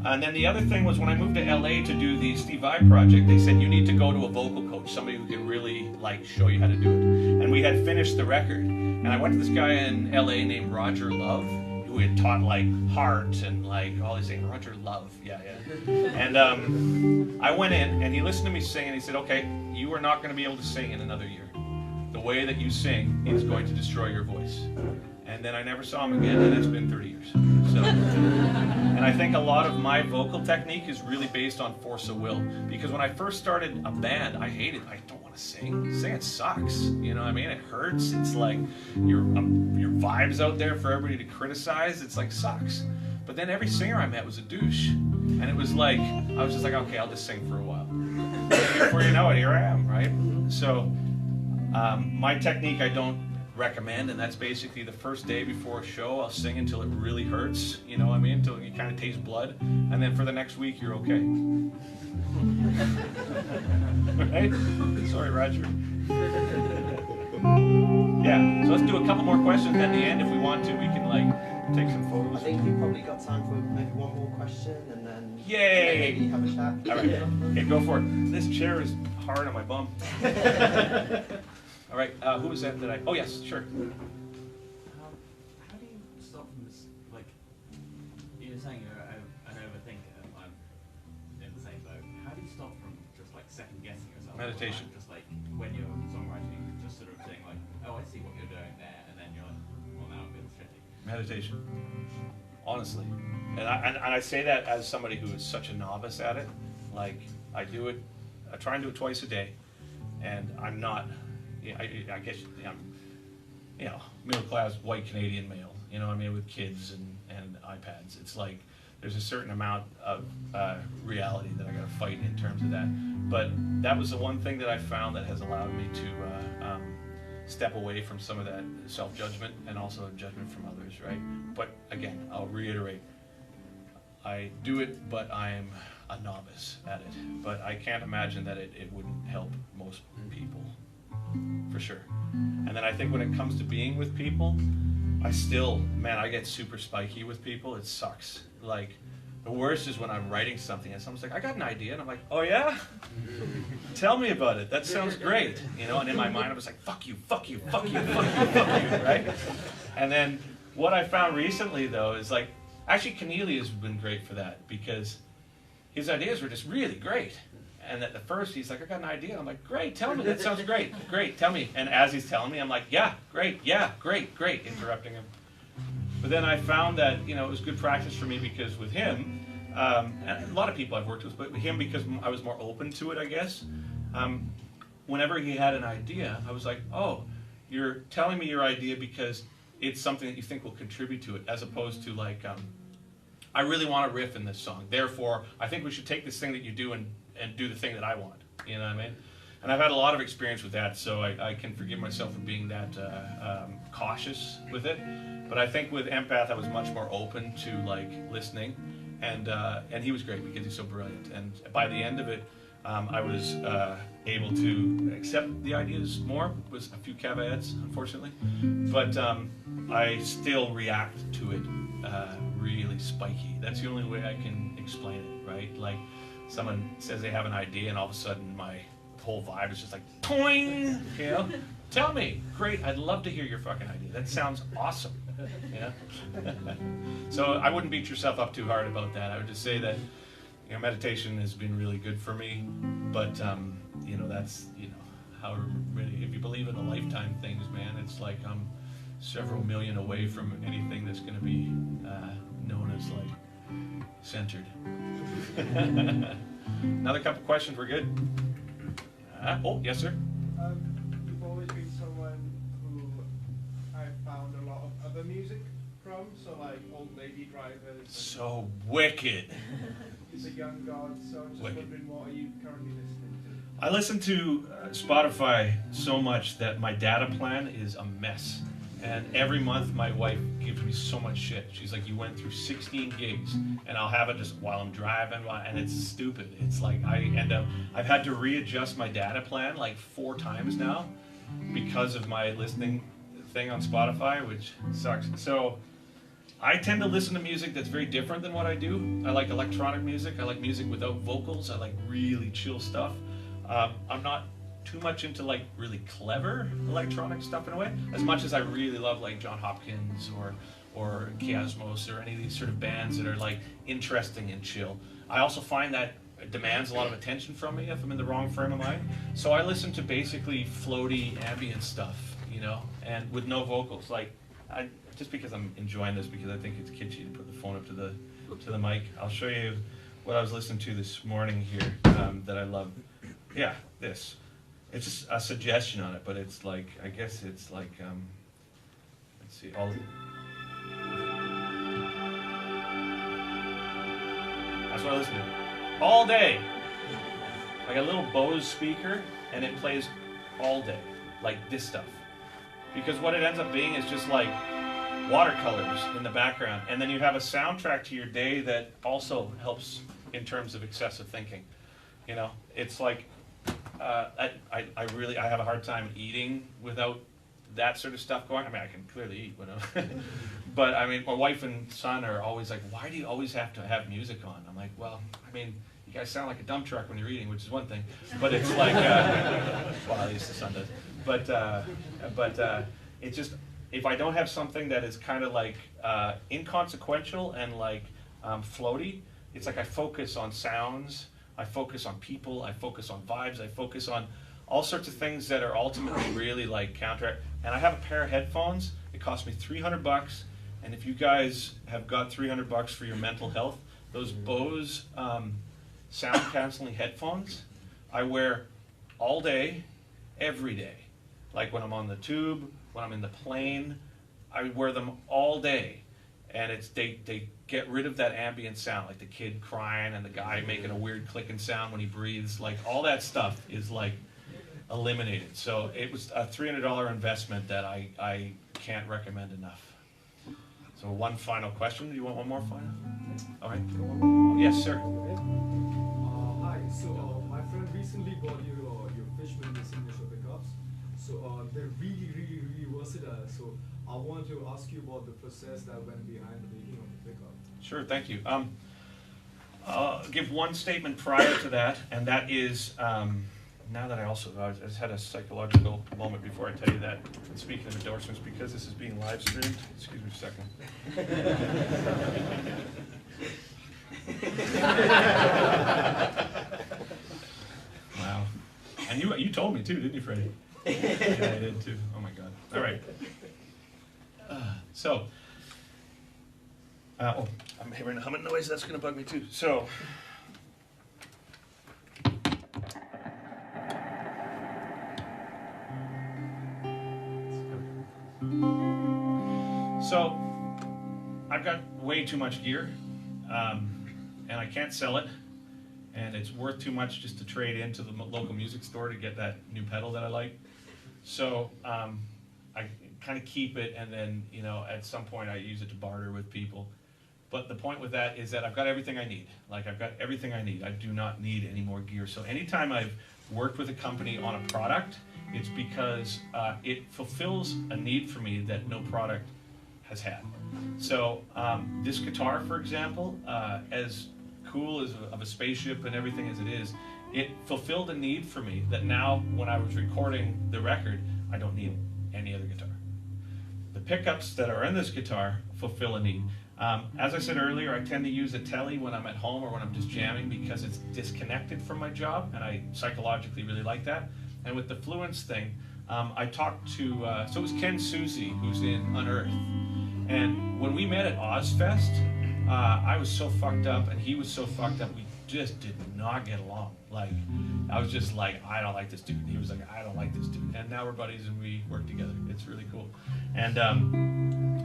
And then the other thing was when I moved to LA to do the Steve Vai project, they said you need to go to a vocal coach, somebody who can really like show you how to do it. And we had finished the record, and I went to this guy in LA named Roger Love, who had taught like Heart and like all these things. Roger Love, yeah. And I went in and he listened to me sing and he said, okay, you are not going to be able to sing in another year. The way that you sing is going to destroy your voice. And then I never saw him again, and it's been 30 years. So, and I think a lot of my vocal technique is really based on force of will. Because when I first started a band, I hated it. I don't want to sing. Singing sucks. You know what I mean? It hurts. It's like your vibes out there for everybody to criticize. It's like sucks. But then every singer I met was a douche. And it was like, I was just like, okay, I'll just sing for a while. Before you know it, here I am, right? So my technique I don't recommend, and that's basically the first day before a show I'll sing until it really hurts, you know what I mean, until you kind of taste blood, and then for the next week you're okay. Right? Sorry, Roger. Yeah, so let's do a couple more questions at the end. If we want to, we can like take some photos. I think we've probably got time for maybe one more question, and then yay! maybe have a chat. All right, okay, go for it. This chair is hard on my bum. All right, who was that I... Oh, yes, sure. How do you stop from this, like, you were saying you're an overthinker, I'm in the same boat. How do you stop from just, like, second-guessing yourself? Meditation. Just, like, when you're songwriting, just sort of saying, like, oh, I see what you're doing there, and then you're like, well, now it feels shitty. Meditation. Honestly. And I say that as somebody who is such a novice at it. Like, I try and do it twice a day, and I'm not... Yeah, I guess I'm, middle class white Canadian male, you know what I mean, with kids and iPads. It's like there's a certain amount of reality that I got to fight in terms of that. But that was the one thing that I found that has allowed me to step away from some of that self-judgment and also judgment from others, right? But again, I'll reiterate, I do it, but I'm a novice at it. But I can't imagine that it wouldn't help most people. For sure. And then I think when it comes to being with people, I get super spiky with people. It sucks. Like, the worst is when I'm writing something and someone's like, I got an idea. And I'm like, oh yeah? Tell me about it. That sounds great. You know, and in my mind I was like, fuck you, fuck you, fuck you, fuck you, fuck you, right? And then what I found recently though is like, actually Keneally has been great for that because his ideas were just really great. And at the first, he's like, I got an idea. I'm like, great, tell me. That sounds great. Great, tell me. And as he's telling me, I'm like, yeah, great, interrupting him. But then I found that, it was good practice for me because with him, and a lot of people I've worked with, but with him because I was more open to it, I guess. Whenever he had an idea, I was like, oh, you're telling me your idea because it's something that you think will contribute to it, as opposed to like, I really want a riff in this song. Therefore, I think we should take this thing that you do and do the thing that I want, you know what I mean? And I've had a lot of experience with that, so I can forgive myself for being that cautious with it. But I think with Empath, I was much more open to like listening, and he was great because he's so brilliant. And by the end of it, I was able to accept the ideas more, with a few caveats, unfortunately. But I still react to it really spiky. That's the only way I can explain it, right? Like, someone says they have an idea and all of a sudden my whole vibe is just like, toing, you know? Tell me, great, I'd love to hear your fucking idea. That sounds awesome, you know? So I wouldn't beat yourself up too hard about that. I would just say that, you know, meditation has been really good for me, but, you know, that's, you know, however many, if you believe in the lifetime things, man, it's like I'm several million away from anything that's going to be known as like centered. Another couple questions, we're good. Oh, yes, sir. You've always been someone who I found a lot of other music from, so like Old Lady Drivers. So wicked. He's a young god, so I'm just wondering, what are you currently listening to? I listen to Spotify so much that my data plan is a mess. And every month my wife gives me so much shit. She's like, you went through 16 gigs, and I'll have it just while I'm driving, and it's stupid. It's like I've had to readjust my data plan like 4 times now because of my listening thing on Spotify, which sucks. So I tend to listen to music that's very different than what I do. I like electronic music. I like music without vocals. I like really chill stuff. I'm not too much into like really clever electronic stuff in a way, as much as I really love like John Hopkins or Kiasmos or any of these sort of bands that are like interesting and chill. I also find that it demands a lot of attention from me if I'm in the wrong frame of mind. So I listen to basically floaty ambient stuff, you know, and with no vocals. Like, just because I'm enjoying this, because I think it's kitschy to put the phone up to the mic. I'll show you what I was listening to this morning here that I love. Yeah, this. It's just a suggestion on it, but it's like, I guess it's like, let's see, that's what I listen to. All day. I got a little Bose speaker, and it plays all day, like this stuff. Because what it ends up being is just like watercolors in the background, and then you have a soundtrack to your day that also helps in terms of excessive thinking. You know, it's like, I have a hard time eating without that sort of stuff going. I mean, I can clearly eat, but I mean, my wife and son are always like, why do you always have to have music on? I'm like, well, I mean, you guys sound like a dump truck when you're eating, which is one thing, but it's like, well, at least the son does. But it's just, if I don't have something that is kind of like inconsequential and like floaty, it's like I focus on sounds, I focus on people, I focus on vibes, I focus on all sorts of things that are ultimately really like counteract. And I have a pair of headphones. It cost me $300, and if you guys have got $300 for your mental health, those Bose sound canceling headphones I wear all day, every day. Like when I'm on the tube, when I'm in the plane, I wear them all day. And it's they get rid of that ambient sound, like the kid crying and the guy making a weird clicking sound when he breathes. Like all that stuff is like eliminated. So it was a $300 investment that I can't recommend enough. So one final question. Do you want one more final? All right. Oh, yes, sir. Hi. So my friend recently bought your Fishman signature pickups. So they're really versatile. So I want to ask you about the process that went behind the making of the pickup. Sure, thank you. I'll give one statement prior to that, and that is, now that I just had a psychological moment before I tell you that, and speaking of endorsements, because this is being live streamed, excuse me a second. Wow. And you told me too, didn't you, Freddie? Yeah, I did too. Oh my God. All right. I'm hearing a humming noise, that's going to bug me too. So, I've got way too much gear, and I can't sell it, and it's worth too much just to trade into the local music store to get that new pedal that I like. So, I kind of keep it, and then, you know, at some point I use it to barter with people. But the point with that is that I've got everything I need. Like, I've got everything I need. I do not need any more gear. So anytime I've worked with a company on a product, it's because it fulfills a need for me that no product has had. So this guitar, for example, as cool as of a spaceship and everything as it is, it fulfilled a need for me that now when I was recording the record, I don't need any other guitar. The pickups that are in this guitar fulfill a need. As I said earlier, I tend to use a telly when I'm at home or when I'm just jamming because it's disconnected from my job, and I psychologically really like that. And with the Fluence thing, I talked to, so it was Ken Susie, who's in Unearthed. And when we met at Ozfest, I was so fucked up and he was so fucked up, we just did not get along. Like, I was just like, I don't like this dude. He was like, I don't like this dude. And now we're buddies and we work together. It's really cool. And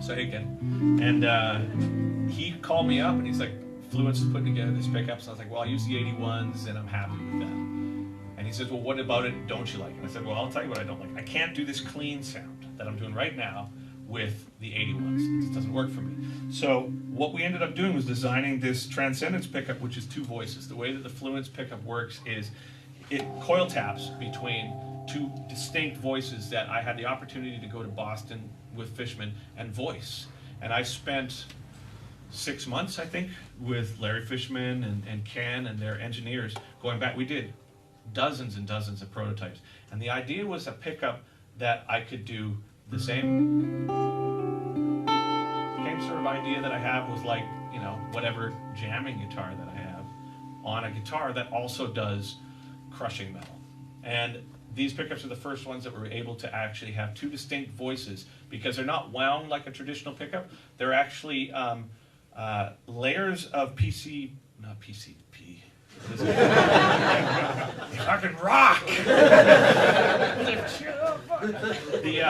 so hey Ken. And he called me up and he's like, Fluence is putting together this pickup. So I was like, well, I use the 81s and I'm happy with that. And he says, well, what about it don't you like? And I said, well, I'll tell you what I don't like. I can't do this clean sound that I'm doing right now with the 81s. It just doesn't work for me. So what we ended up doing was designing this Transcendence pickup, which is 2 voices. The way that the Fluence pickup works is it coil taps between 2 distinct voices that I had the opportunity to go to Boston with Fishman and voice. And I spent 6 months, I think, with Larry Fishman and Ken and their engineers going back. We did dozens and dozens of prototypes. And the idea was a pickup that I could do the same sort of idea that I have with, like, you know, whatever jamming guitar that I have on a guitar that also does crushing metal. And these pickups are the first ones that were able to actually have 2 distinct voices because they're not wound like a traditional pickup. They're actually layers of PCP. Fucking rock! The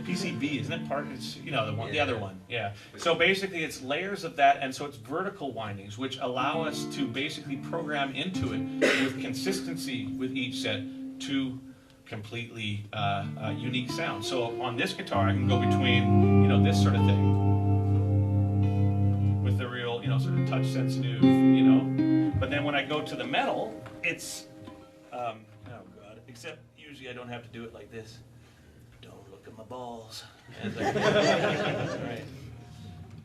PCB, isn't it part? It's, you know, the one, the other one. Yeah. So basically, it's layers of that, and so it's vertical windings, which allow us to basically program into it with consistency with each set 2 completely unique sounds. So on this guitar, I can go between, you know, this sort of thing with the real, you know, sort of touch sensitive, you know. But then when I go to the metal, it's, oh God, except usually I don't have to do it like this. Don't look at my balls. And right.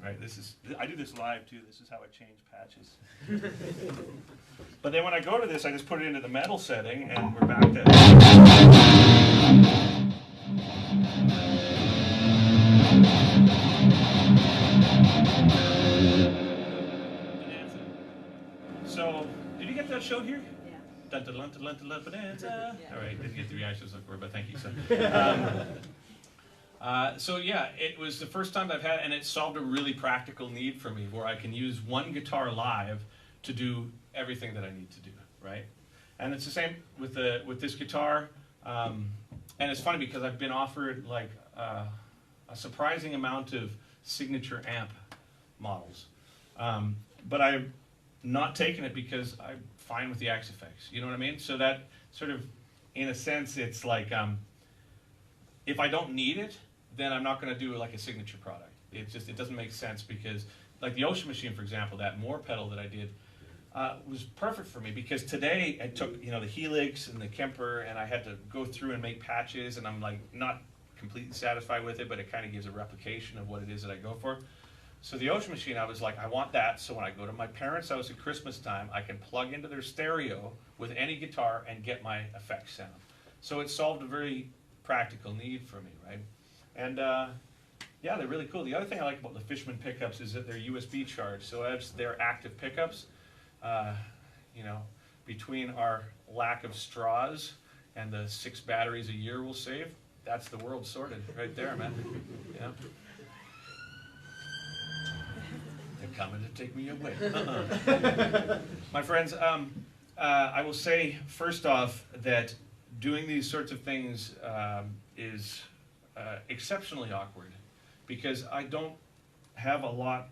Right, this is, I do this live too. This is how I change patches. But then when I go to this, I just put it into the metal setting and we're back to... So, did you get that show here? Yeah. Dun, dun, dun, dun, dun, dun, bonanza. Yeah. All right, didn't get the reactions I was looking for, but thank you. So yeah, it was the first time I've had, and it solved a really practical need for me, where I can use one guitar live to do everything that I need to do, right? And it's the same with this guitar. And it's funny because I've been offered like a surprising amount of signature amp models, but I've not taken it because I'm fine with the Axe effects. You know what I mean? So that sort of, in a sense, it's like if I don't need it, then I'm not going to do like a signature product. It doesn't make sense because, like the Ocean Machine, for example, that Moore pedal that I did was perfect for me because today I took, you know, the Helix and the Kemper and I had to go through and make patches, and I'm like not completely satisfied with it, but it kind of gives a replication of what it is that I go for. So the Ocean Machine, I was like, I want that, so when I go to my parents' house at Christmas time, I can plug into their stereo with any guitar and get my effects sound. So it solved a very practical need for me, right? And yeah, they're really cool. The other thing I like about the Fishman pickups is that they're USB charged, so as they're active pickups, you know, between our lack of straws and the 6 batteries a year we'll save, that's the world sorted right there, man. Yeah. They're coming to take me away. My friends, I will say first off that doing these sorts of things is exceptionally awkward because I don't have a lot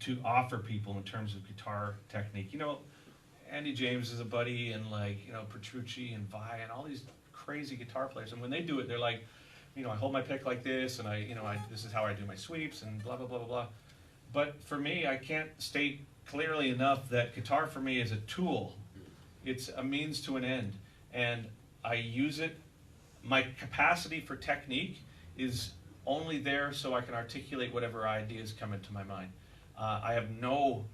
to offer people in terms of guitar technique. You know, Andy James is a buddy, and like, you know, Petrucci and Vi and all these crazy guitar players, and when they do it, they're like, you know, I hold my pick like this, and this is how I do my sweeps, and blah blah blah blah blah. But for me, I can't state clearly enough that guitar for me is a tool. It's a means to an end, and I use it. My capacity for technique is only there so I can articulate whatever ideas come into my mind. I have no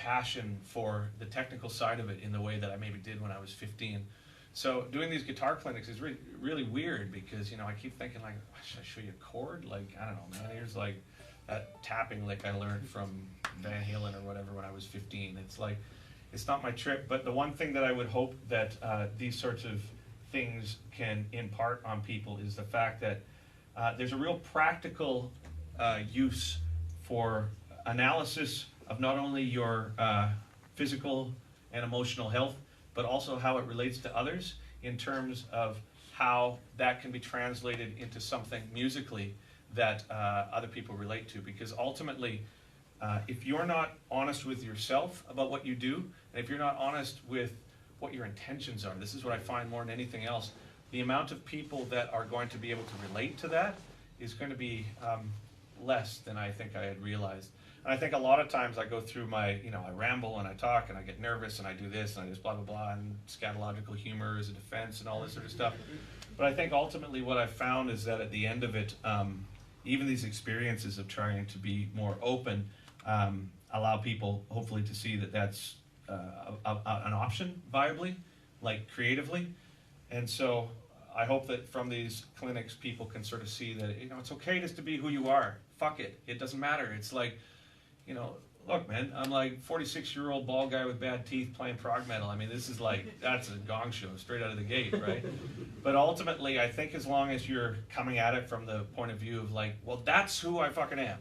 passion for the technical side of it in the way that I maybe did when I was 15. So doing these guitar clinics is really weird because, you know, I keep thinking like, should I show you a chord? Like, I don't know, man, here's like that tapping lick I learned from Van Halen or whatever when I was 15. It's like, it's not my trip, but the one thing that I would hope that these sorts of things can impart on people is the fact that there's a real practical use for analysis of not only your physical and emotional health, but also how it relates to others in terms of how that can be translated into something musically that other people relate to. Because ultimately, if you're not honest with yourself about what you do, and if you're not honest with what your intentions are, this is what I find more than anything else, the amount of people that are going to be able to relate to that is going to be less than I think I had realized. And I think a lot of times I go through my, you know, I ramble and I talk and I get nervous and I do this and I just blah, blah, blah, and scatological humor is a defense and all this sort of stuff. But I think ultimately what I've found is that at the end of it, even these experiences of trying to be more open allow people hopefully to see that that's an option viably, like creatively. And so I hope that from these clinics people can sort of see that, you know, it's okay just to be who you are. Fuck it. It doesn't matter. It's like, you know, look, man, I'm like 46-year-old bald guy with bad teeth playing prog metal. I mean, this is like, that's a gong show straight out of the gate, right? But ultimately, I think as long as you're coming at it from the point of view of like, well, that's who I fucking am,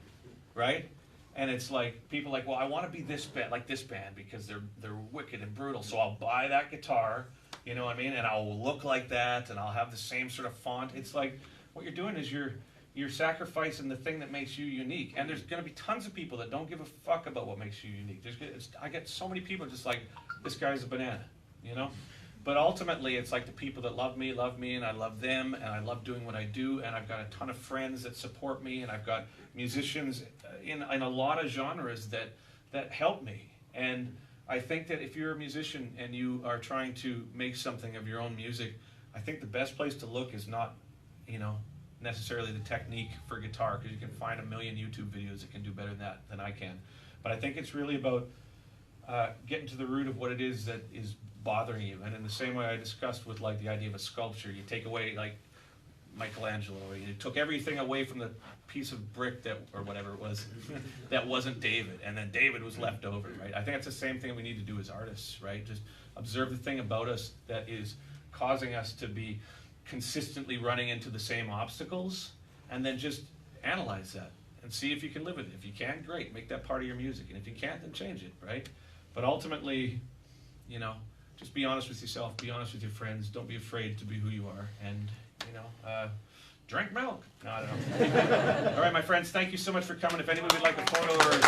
right? And it's like, people like, well, I want to be this band, like this band, because they're wicked and brutal, so I'll buy that guitar, you know what I mean? And I'll look like that, and I'll have the same sort of font. It's like, what you're doing is you're sacrificing the thing that makes you unique. And there's going to be tons of people that don't give a fuck about what makes you unique. I get so many people just like, this guy's a banana, you know? But ultimately, it's like the people that love me, and I love them, and I love doing what I do, and I've got a ton of friends that support me, and I've got musicians in a lot of genres that help me. And I think that if you're a musician and you are trying to make something of your own music, I think the best place to look is not, you know, necessarily the technique for guitar, because you can find a million YouTube videos that can do better than I can. But I think it's really about getting to the root of what it is that is bothering you. And in the same way I discussed with like the idea of a sculpture, you take away like Michelangelo, you took everything away from the piece of brick that, or whatever it was, that wasn't David, and then David was left over, right? I think it's the same thing we need to do as artists, right? Just observe the thing about us that is causing us to be consistently running into the same obstacles, and then just analyze that and see if you can live with it. If you can, great, make that part of your music, and if you can't, then change it, right? But ultimately, you know, just be honest with yourself, be honest with your friends, don't be afraid to be who you are, and, you know, drink milk. No, I don't know. All right, my friends, thank you so much for coming. If anybody would like a photo or a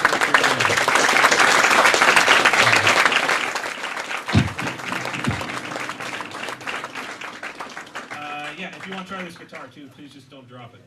yeah, if you want to try this guitar too, please just don't drop it.